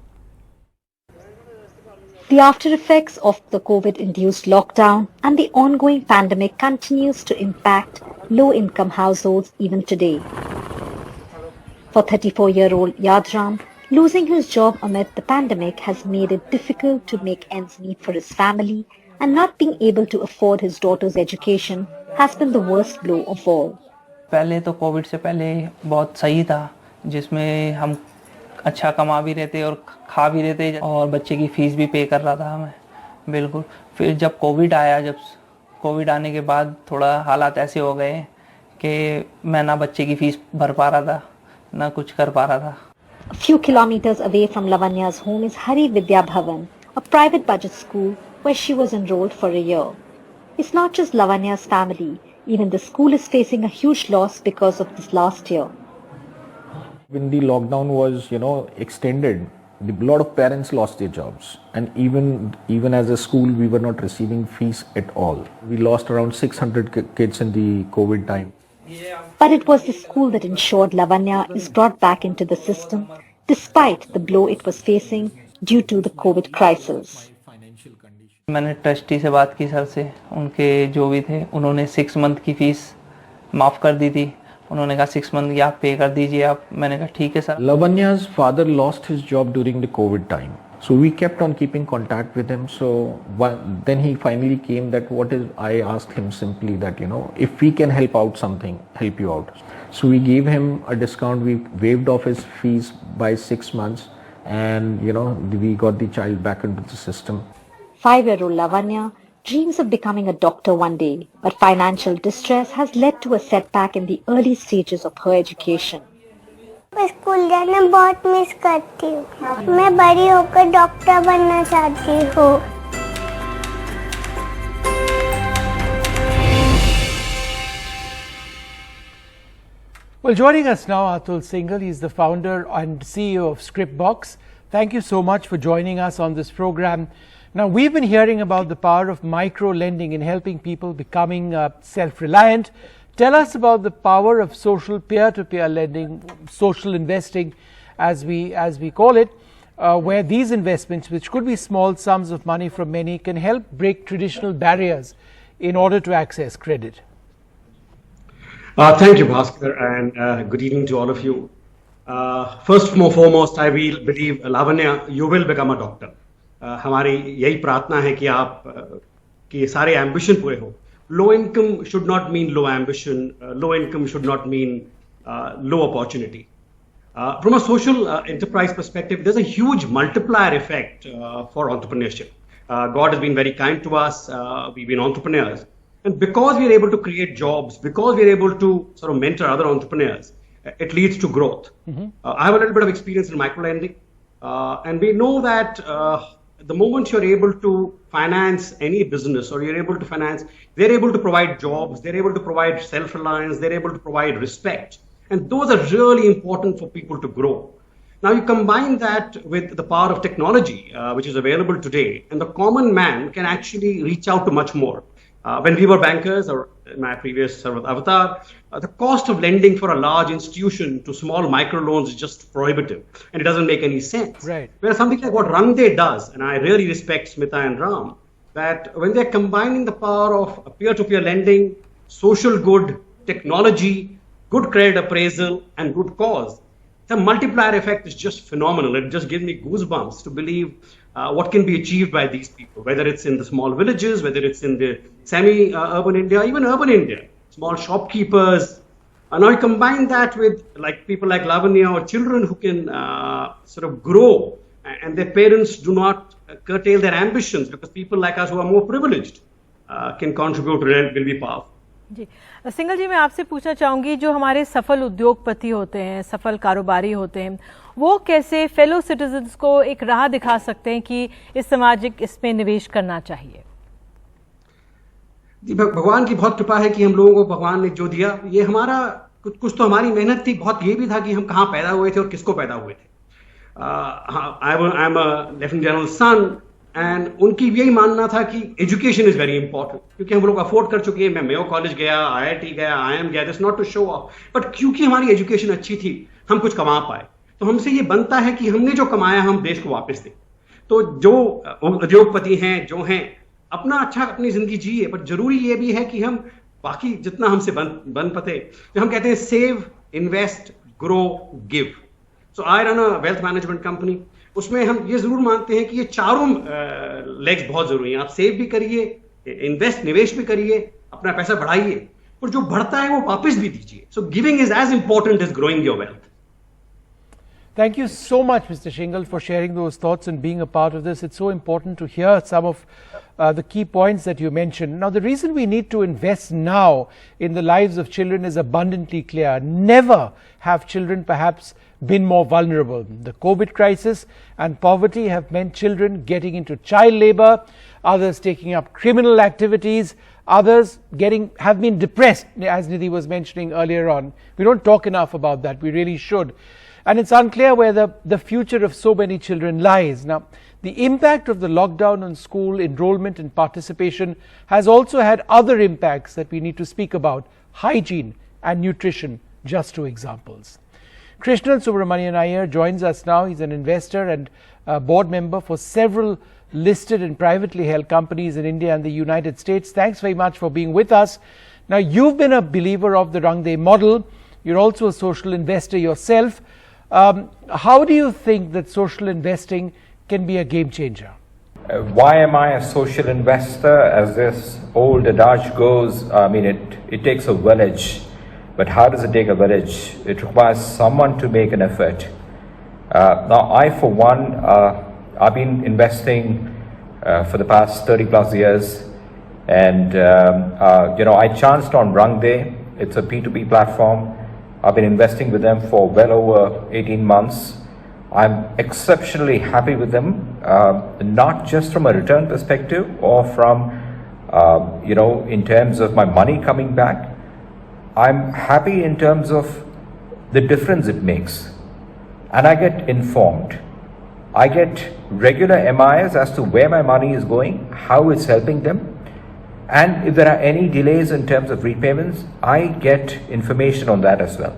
The after effects of the COVID-induced lockdown and the ongoing pandemic continues to impact low-income households even today. For 34-year-old Yadram, losing his job amid the pandemic has made it difficult to make ends meet for his family, and not being able to afford his daughter's education has been the worst blow of all. पहले तो Covid से पहले बहुत सही था, जिसमें हम अच्छा कमा भी रहे थे और खा भी रहे थे, और बच्चे की फीस भी पे कर रहा था मैं, बिल्कुल। फिर जब कोविड आया, जब कोविड आने के बाद थोड़ा हालात ऐसे हो गए कि मैं ना बच्चे की फीस भर पा रहा था, ना कुछ कर पा रहा था। A few kilometers away from Lavanya's home is Hari Vidya Bhavan, a private budget school where she was enrolled for a year. It's not just Lavanya's family, even the school is facing a huge loss because of this last year. When the lockdown was, extended, a lot of parents lost their jobs, and even as a school, we were not receiving fees at all. We lost around 600 kids in the COVID time. But it was the school that ensured Lavanya is brought back into the system, despite the blow it was facing due to the COVID crisis. मैंने trustee से बात की, sir से, उनके जो भी थे, उन्होंने 6 मंथ की फीस माफ़ कर दी थी, उन्होंने कहा 6 मंथ की आप पे कर दीजिए आप. मैंने कहा ठीक है sir. Lavanya's father lost his job during the COVID time. So we kept on keeping contact with him. So then he finally came that I asked him simply that, if we can help out something, help you out. So we gave him a discount. We waived off his fees by 6 months and, we got the child back into the system. 5-year-old Lavanya dreams of becoming a doctor one day, but financial distress has led to a setback in the early stages of her education. मैं school जाना बहुत miss करती हूँ. मैं बड़ी होकर doctor बनना चाहती हूँ. Well, joining us now, Atul Singhal. He's the founder and CEO of Scriptbox. Thank you so much for joining us on this program. Now, we've been hearing about the power of micro-lending in helping people becoming self-reliant. Tell us about the power of social peer-to-peer lending, social investing, as we call it, where these investments, which could be small sums of money from many, can help break traditional barriers in order to access credit. Thank you, Bhaskar, and good evening to all of you. First and foremost, I will believe, Lavanya, you will become a doctor. हमारी यही प्रार्थना है कि आप कि सारे ambition पूरे हो. Low income should not mean low ambition. Low income should not mean low opportunity. From a social enterprise perspective, there's a huge multiplier effect for entrepreneurship. God has been very kind to us. We've been entrepreneurs. And because we are able to create jobs, because we are able to sort of mentor other entrepreneurs, it leads to growth. I have a little bit of experience in microlending. And we know that the moment you're able to finance any business or you're able to finance, they're able to provide jobs, they're able to provide self-reliance, they're able to provide respect. And those are really important for people to grow. Now you combine that with the power of technology, which is available today, and the common man can actually reach out to much more. When we were bankers, or in my previous sort of avatar, the cost of lending for a large institution to small microloans is just prohibitive, and it doesn't make any sense. Right. Whereas something like what Reintegrate does, and I really respect Smita and Ram, that when they're combining the power of peer-to-peer lending, social good, technology, good credit appraisal, and good cause, the multiplier effect is just phenomenal. It just gives me goosebumps to believe what can be achieved by these people, whether it's in the small villages, whether it's in the semi-urban India, even urban India, small shopkeepers. Now you combine that with people like Lavanya or children who can sort of grow, and their parents do not curtail their ambitions, because people like us who are more privileged can contribute to it, will be powerful. जी सिंघल जी, मैं आपसे पूछना चाहूँगी, जो हमारे सफल उद्योगपति होते हैं, सफल कारोबारी होते हैं, वो कैसे फेलो सिटीजन्स को एक राह दिखा सकते हैं कि इस सामाजिक इसमें निवेश करना चाहिए? जी, भगवान की बहुत कृपा है कि हम लोगों को भगवान ने जो दिया, ये हमारा कुछ तो हमारी मेहनत थी, बहुत ये भी था कि हम कहाँ पैदा हुए थे और किसको पैदा हुए थे. I am a lieutenant general son, and उनकी यही मानना था कि एजुकेशन इज वेरी इंपॉर्टेंट, क्योंकि हम लोग अफोर्ड कर चुके हैं. मैं मेयो कॉलेज गया, IIT गया, IIM गया, this not to show off, but क्योंकि हमारी एजुकेशन अच्छी थी, हम कुछ कमा पाए. तो हमसे ये बनता है कि हमने जो कमाया हम देश को वापस दें. तो जो उद्योगपति हैं, जो हैं, अपना अच्छा अपनी जिंदगी जिए, पर जरूरी ये भी है कि हम बाकी जितना हमसे बन पते, जो हम कहते हैं save, invest, grow, give. So I run a wealth management company. उसमें हम ये जरूर मानते हैं कि ये चारों लेग्स बहुत जरूरी हैं. आप सेव भी करिए, इन्वेस्ट, निवेश भी करिए, अपना पैसा बढ़ाइए, और जो बढ़ता है वो वापस भी दीजिए. So giving is as important as growing your wealth. Thank you so much, Mr. Shingal, for sharing those thoughts and being a part of this. It's so important to hear some of the key points that you mentioned. Now, the reason we need to invest now in the lives of children is abundantly clear. Never have children perhaps been more vulnerable. The COVID crisis and poverty have meant children getting into child labor, others taking up criminal activities, others have been depressed, as Nidhi was mentioning earlier on. We don't talk enough about that. We really should. And it's unclear where the future of so many children lies. Now, the impact of the lockdown on school enrollment and participation has also had other impacts that we need to speak about. Hygiene and nutrition, just two examples. Krishnan Subramanian Iyer joins us now. He's an investor and board member for several listed and privately held companies in India and the United States. Thanks very much for being with us. Now, you've been a believer of the Reintegrate model. You're also a social investor yourself. How do you think that social investing can be a game changer? Why am I a social investor? As this old adage goes, I mean, it takes a village. But how does it take a village? It requires someone to make an effort. Now, I, for one, I've been investing for the past 30 plus years. And, I chanced on Reintegrate. It's a P2P platform. I've been investing with them for well over 18 months. I'm exceptionally happy with them, not just from a return perspective or from, in terms of my money coming back. I'm happy in terms of the difference it makes. And I get informed. I get regular MIs as to where my money is going, how it's helping them. And if there are any delays in terms of repayments, I get information on that as well.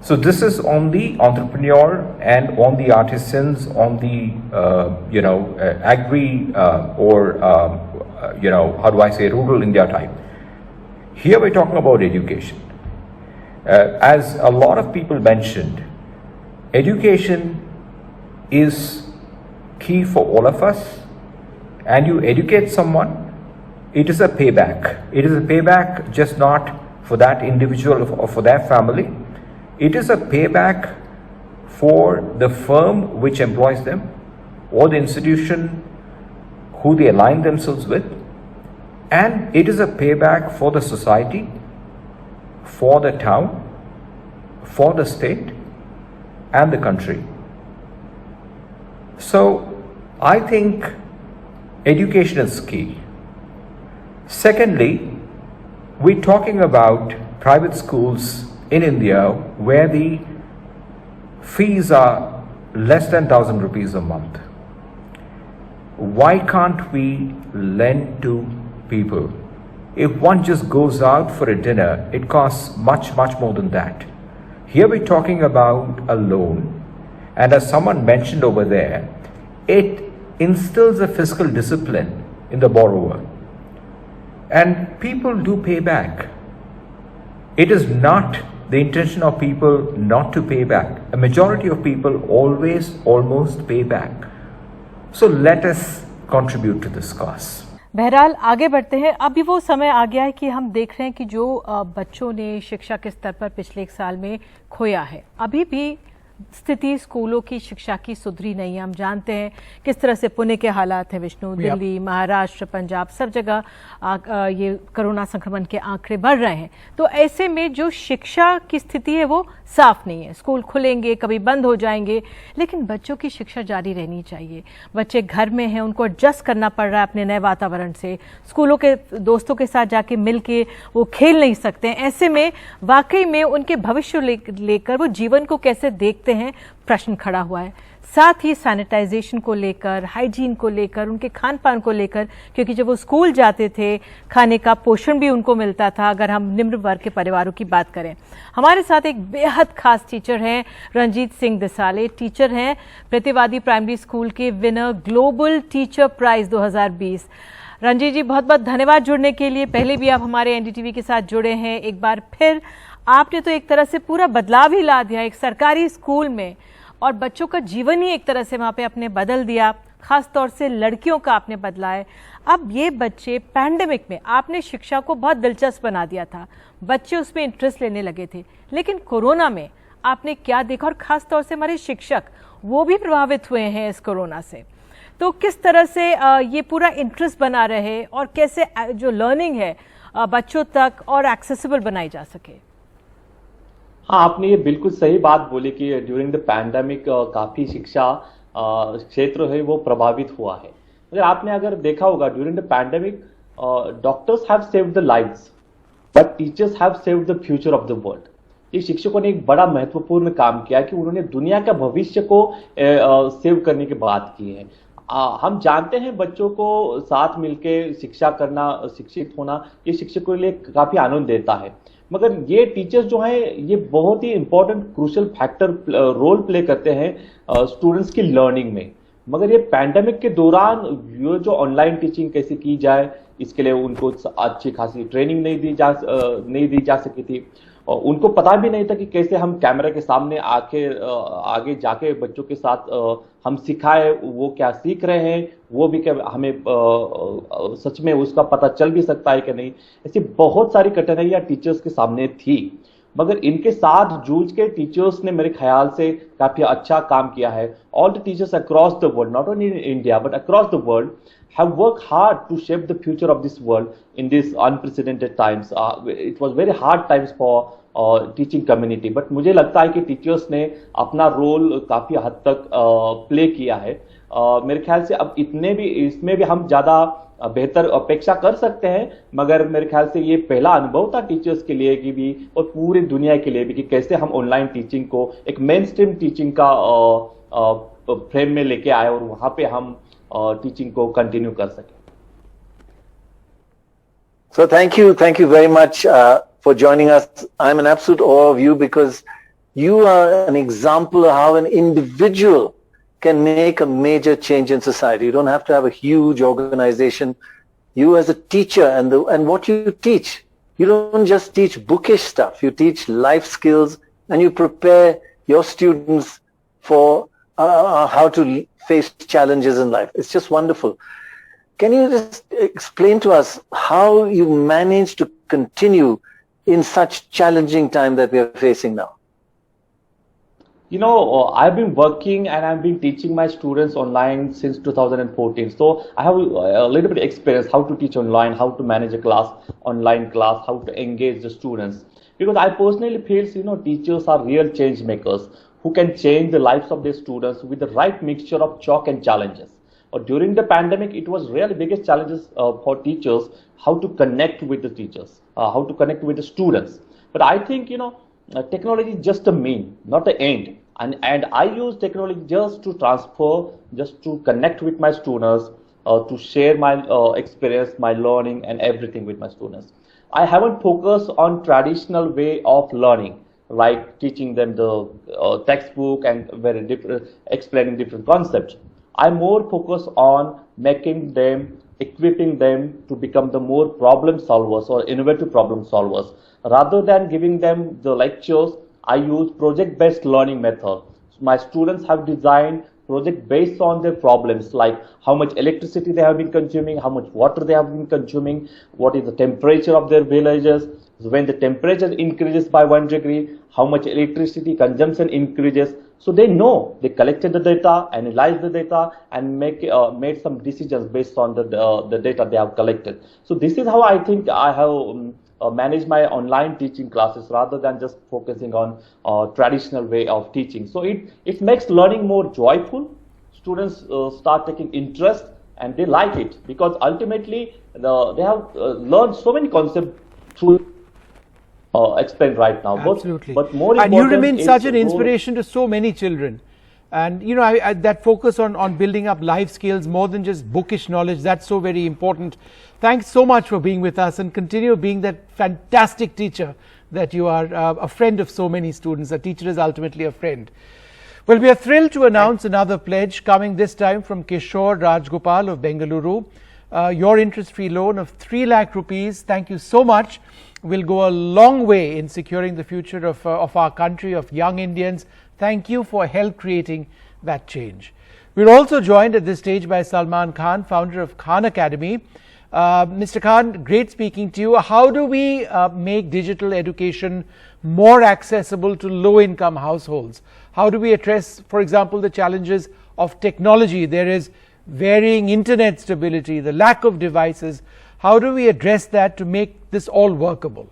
So this is on the entrepreneur and on the artisans, on the, agri rural India type. Here we're talking about education. As a lot of people mentioned, education is key for all of us, and you educate someone, it is a payback. It is a payback just not for that individual or for their family. It is a payback for the firm which employs them or the institution who they align themselves with. And it is a payback for the society, for the town, for the state, and the country. So, I think education is key. Secondly, we're talking about private schools in India where the fees are less than 1,000 rupees a month. Why can't we lend to people? If one just goes out for a dinner, it costs much, much more than that. Here we're talking about a loan, and as someone mentioned over there, it instills a fiscal discipline in the borrower. And people do pay back. It is not the intention of people not to pay back. A majority of people always almost pay back. So let us contribute to this cause. बहरहाल आगे बढ़ते हैं। अभी वो समय आ गया है कि हम देख रहे हैं कि जो बच्चों ने शिक्षा के स्तर पर पिछले एक साल में खोया है, अभी भी स्थिति स्कूलों की शिक्षा की सुधरी नहीं है। हम जानते हैं किस तरह से पुणे के हालात हैं, विष्णु, दिल्ली, महाराष्ट्र, पंजाब, सब जगह ये कोरोना संक्रमण के आंकड़े बढ़ रहे हैं। तो ऐसे में जो शिक्षा की स्थिति है वो साफ नहीं है। स्कूल खुलेंगे, कभी बंद हो जाएंगे, लेकिन बच्चों की शिक्षा जारी रहनी चाहिए। बच्चे घर में हैं, उनको एडजस्ट करना पड़ रहा है अपने नए वातावरण से। स्कूलों के दोस्तों के साथ जाके मिल के वो खेल नहीं सकते हैं। ऐसे में वाकई में उनके भविष्य लेकर वो जीवन को कैसे देखते हैं, प्रश्न खड़ा हुआ है। साथ ही सैनिटाइजेशन को लेकर, हाइजीन को लेकर, उनके खान पान को लेकर, क्योंकि जब वो स्कूल जाते थे खाने का पोषण भी उनको मिलता था, अगर हम निम्न वर्ग के परिवारों की बात करें। हमारे साथ एक बेहद खास टीचर हैं रंजीत सिंह दिसाले। टीचर हैं प्रतिवादी प्राइमरी स्कूल के winner global teacher prize 2020। Ranjit ji, बहुत बहुत धन्यवाद जुड़ने के लिए। पहले भी आप हमारे एनडीटीवी के साथ जुड़े हैं, एक बार फिर आपने तो एक तरह से पूरा बदलाव ही ला दिया एक सरकारी स्कूल में, और बच्चों का जीवन ही एक तरह से वहाँ पे आपने बदल दिया, खास तौर से लड़कियों का आपने बदला है। अब ये बच्चे पैंडेमिक में आपने शिक्षा को बहुत दिलचस्प बना दिया था, बच्चे उसमें इंटरेस्ट लेने लगे थे, लेकिन कोरोना में आपने क्या देखा, और खास तौर से हमारे शिक्षक वो भी प्रभावित हुए हैं इस कोरोना से। तो किस तरह से ये पूरा इंटरेस्ट बना रहे और कैसे जो लर्निंग है बच्चों तक और एक्सेसिबल बनाई जा सके? हाँ, आपने ये बिल्कुल सही बात बोली कि ड्यूरिंग द पैंडेमिक काफ़ी शिक्षा क्षेत्र है वो प्रभावित हुआ है। मगर आपने अगर देखा होगा during the pandemic doctors have saved the lives but teachers have saved the future of the world. ये शिक्षकों ने एक बड़ा महत्वपूर्ण काम किया कि उन्होंने दुनिया का भविष्य को सेव करने की बात की है। हम जानते हैं बच्चों को साथ मिलके शिक्षा करना, शिक्षित होना, ये शिक्षकों के लिए काफ़ी आनंद देता है। मगर ये टीचर्स जो हैं ये बहुत ही important crucial factor role play करते हैं स्टूडेंट्स की लर्निंग में। मगर ये पैंडेमिक के दौरान ये जो ऑनलाइन टीचिंग कैसे की जाए, इसके लिए उनको अच्छी खासी ट्रेनिंग नहीं दी जा सकी थी। उनको पता भी नहीं था कि कैसे हम कैमरे के सामने आगे जाके बच्चों के साथ हम सिखाए, वो क्या सीख रहे हैं, वो भी क्या हमें सच में उसका पता चल भी सकता है कि नहीं। ऐसी बहुत सारी कठिनाइयां टीचर्स के सामने थी, मगर इनके साथ जूझ के टीचर्स ने मेरे ख्याल से काफी अच्छा काम किया है। All the teachers across the world, not only in India but across the world, have worked hard to shape the future of this world in these unprecedented times. It was very hard times for teaching community, but मुझे लगता है कि teachers ने अपना role काफी हद तक play किया है। मेरे ख्याल से अब इसमें भी हम ज्यादा बेहतर अपेक्षा कर सकते हैं, मगर मेरे ख्याल से ये पहला अनुभव था टीचर्स के लिए कि भी और पूरी दुनिया के लिए भी कि कैसे हम ऑनलाइन टीचिंग को एक मेन स्ट्रीम टीचिंग का फ्रेम में लेके आए और वहां पे हम टीचिंग को कंटिन्यू कर सके। So thank you very much for joining us. I'm in absolute awe of you because you are an example of how an individual can make a major change in society. You don't have to have a huge organization. You as a teacher and what you teach, you don't just teach bookish stuff. You teach life skills and you prepare your students for how to face challenges in life. It's just wonderful. Can you just explain to us how you manage to continue in such challenging time that we are facing now? You know, I've been working and I've been teaching my students online since 2014. So I have a little bit of experience how to teach online, how to manage a class, online class, how to engage the students. Because I personally feel, you know, teachers are real change makers who can change the lives of their students with the right mixture of chalk and challenges. During the pandemic, it was really biggest challenges for teachers, how to connect with the teachers, how to connect with the students. But I think, you know, technology is just a mean, not the end. And I use technology just to transfer, just to connect with my students, to share my experience, my learning and everything with my students. I haven't focused on traditional way of learning, like teaching them the textbook and very different, explaining different concepts. I'm more focused on equipping them to become the more problem solvers or innovative problem solvers. Rather than giving them the lectures, I use project-based learning method. My students have designed project based on their problems, like how much electricity they have been consuming, how much water they have been consuming, what is the temperature of their villages. When the temperature increases by 1 degree, how much electricity consumption increases. So they know, they collected the data, analyzed the data, and made some decisions based on the data they have collected. So this is how I think I have managed my online teaching classes rather than just focusing on traditional way of teaching. So it makes learning more joyful. Students start taking interest and they like it because ultimately they have learned so many concepts through explained right now. Absolutely. But more and you remain is such an inspiration to so many children. And you know, that focus on building up life skills more than just bookish knowledge, that's so very important. Thanks so much for being with us and continue being that fantastic teacher that you are, a friend of so many students. A teacher is ultimately a friend. Well, we are thrilled to announce another pledge coming this time from Kishore Rajgopal of Bengaluru. Your interest-free loan of 3 lakh rupees. Thank you so much. Will go a long way in securing the future of our country, of young Indians. Thank you for help creating that change. We're also joined at this stage by Salman Khan, founder of Khan Academy. Mr. Khan, great speaking to you. How do we make digital education more accessible to low-income households? How do we address, for example, the challenges of technology? There is varying internet stability, the lack of devices. How do we address that to make this all workable?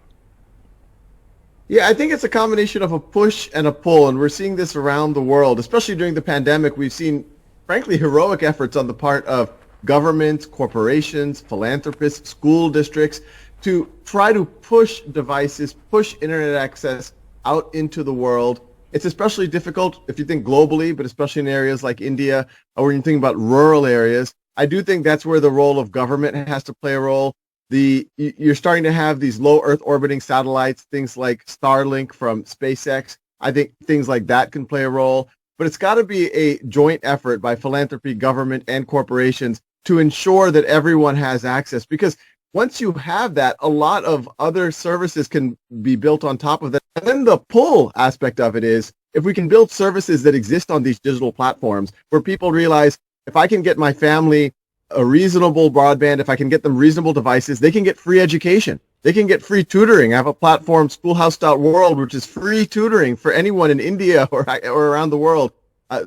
Yeah, I think it's a combination of a push and a pull, and we're seeing this around the world, especially during the pandemic. We've seen, frankly, heroic efforts on the part of governments, corporations, philanthropists, school districts to try to push devices, push internet access out into the world. It's especially difficult if you think globally, but especially in areas like India or when you think about rural areas. I do think that's where the role of government has to play a role. You're starting to have these low Earth orbiting satellites, things like Starlink from SpaceX. I think things like that can play a role. But it's got to be a joint effort by philanthropy, government, and corporations to ensure that everyone has access. Because once you have that, a lot of other services can be built on top of that. And then the pull aspect of it is, if we can build services that exist on these digital platforms where people realize, if I can get my family a reasonable broadband, if I can get them reasonable devices, they can get free education. They can get free tutoring. I have a platform, schoolhouse.world, which is free tutoring for anyone in India or around the world.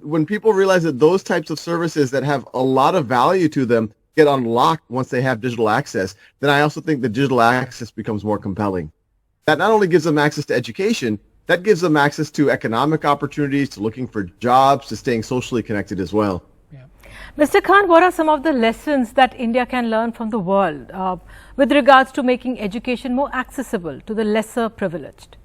When people realize that those types of services that have a lot of value to them get unlocked once they have digital access, then I also think the digital access becomes more compelling. That not only gives them access to education, that gives them access to economic opportunities, to looking for jobs, to staying socially connected as well. Mr. Khan, what are some of the lessons that India can learn from the world with regards to making education more accessible to the lesser privileged?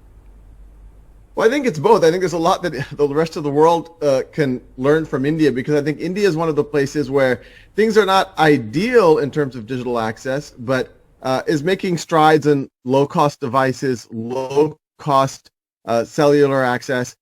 Well, I think it's both. I think there's a lot that the rest of the world can learn from India, because I think India is one of the places where things are not ideal in terms of digital access, but is making strides in low-cost devices, low-cost cellular access.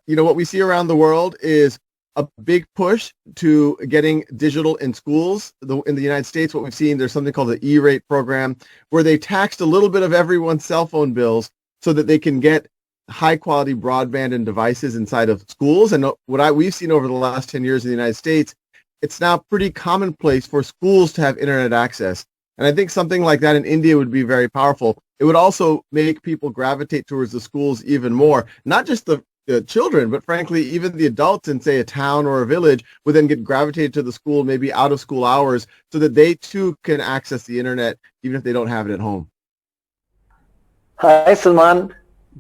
What we see around the world is a big push to getting digital in schools. In the United States, what we've seen, there's something called the E-rate program, where they taxed a little bit of everyone's cell phone bills so that they can get high-quality broadband and devices inside of schools. And what we've seen over the last 10 years in the United States, it's now pretty commonplace for schools to have internet access. And I think something like that in India would be very powerful. It would also make people gravitate towards the schools even more, not just the children, but frankly, even the adults in, say, a town or a village would then get gravitated to the school, maybe out of school hours, so that they too can access the internet, even if they don't have it at home. Hi, Salman.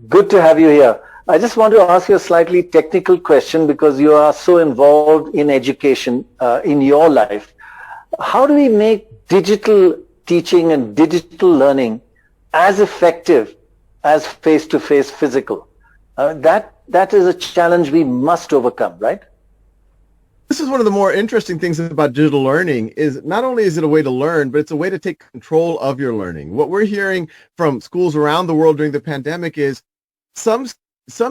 Good to have you here. I just want to ask you a slightly technical question, because you are so involved in education in your life. How do we make digital teaching and digital learning as effective as face-to-face physical? That is a challenge we must overcome, right? This is one of the more interesting things about digital learning, is not only is it a way to learn, but it's a way to take control of your learning. What we're hearing from schools around the world during the pandemic is some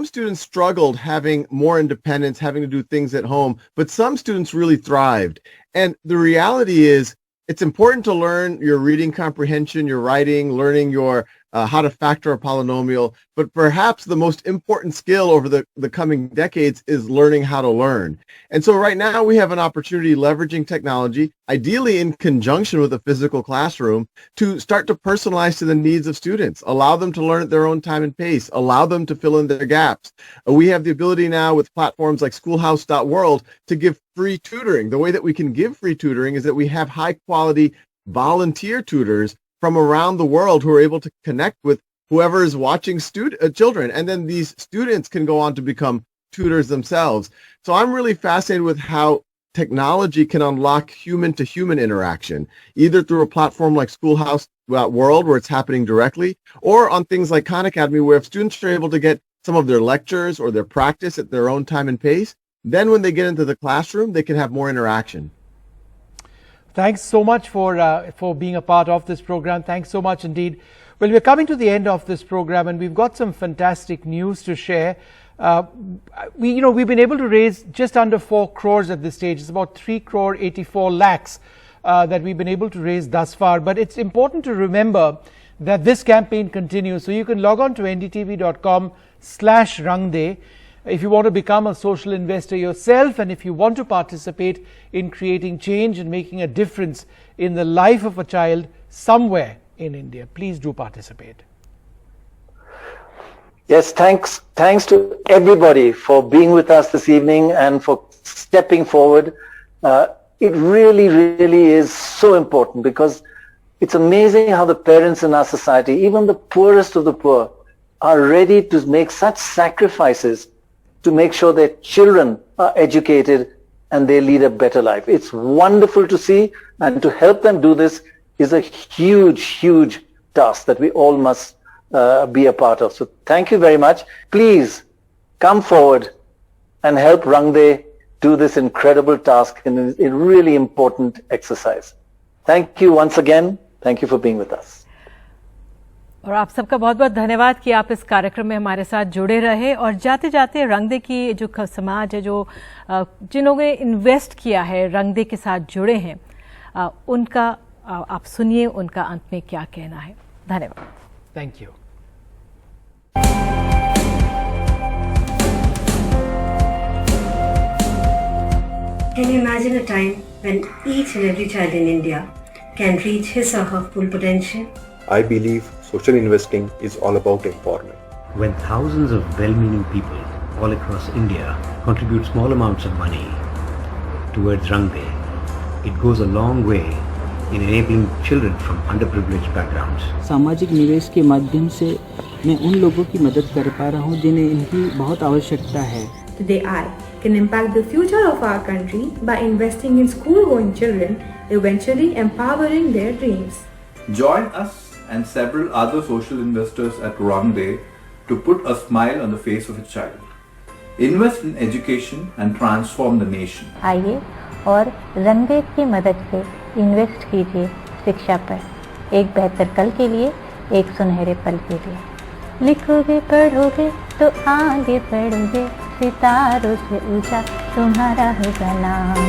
students struggled having more independence, having to do things at home, but some students really thrived. And the reality is, it's important to learn your reading comprehension, your writing, learning your how to factor a polynomial, but perhaps the most important skill over the coming decades is learning how to learn. And so right now we have an opportunity, leveraging technology, ideally in conjunction with a physical classroom, to start to personalize to the needs of students, allow them to learn at their own time and pace, allow them to fill in their gaps. We have the ability now with platforms like schoolhouse.world to give free tutoring. The way that we can give free tutoring is that we have high quality volunteer tutors from around the world who are able to connect with whoever is watching children. And then these students can go on to become tutors themselves. So I'm really fascinated with how technology can unlock human-to-human interaction, either through a platform like Schoolhouse.world, where it's happening directly, or on things like Khan Academy, where if students are able to get some of their lectures or their practice at their own time and pace, then when they get into the classroom, they can have more interaction. Thanks so much for being a part of this program. Thanks so much indeed. Well, we're coming to the end of this program, and we've got some fantastic news to share. We've been able to raise just under 4 crores at this stage. It's about 3 crore 84 lakhs that we've been able to raise thus far. But it's important to remember that this campaign continues. So you can log on to ndtv.com/Rangde if you want to become a social investor yourself, and if you want to participate in creating change and making a difference in the life of a child somewhere in India. Please do participate. Yes, thanks to everybody for being with us this evening and for stepping forward. It really, really is so important, because it's amazing how the parents in our society, even the poorest of the poor, are ready to make such sacrifices to make sure their children are educated and they lead a better life. It's wonderful to see, and to help them do this is a huge, huge task that we all must be a part of. So thank you very much. Please come forward and help Rangde do this incredible task in a really important exercise. Thank you once again. Thank you for being with us. और आप सबका बहुत बहुत धन्यवाद कि आप इस कार्यक्रम में हमारे साथ जुड़े रहे। और जाते जाते रंगदे की जो समाज है, जो जिन्होंने इन्वेस्ट किया है, रंगदे के साथ जुड़े हैं, उनका आप सुनिए उनका अंत में क्या कहना है। धन्यवाद। Thank you. Can you imagine a time when each and every child in India can reach his or her full potential? I believe social investing is all about empowerment. When thousands of well-meaning people all across India contribute small amounts of money towards Rang De, it goes a long way in enabling children from underprivileged backgrounds. सामाजिक निवेश के माध्यम से मैं उन लोगों की मदद कर पा रहा हूं जिन्हें इनकी बहुत आवश्यकता है। Today I can impact the future of our country by investing in school-going children, eventually empowering their dreams. Join us and several other social investors at Rang De to put a smile on the face of a child. Invest in education and transform the nation. आइए और रंगदेव की मदद से invest कीजिए शिक्षा पर, एक बेहतर कल के लिए, एक सुनहरे पल के लिए। लिखोगे पढ़ोगे तो आगे बढ़ोगे, सितारों से ऊंचा तुम्हारा होगा नाम।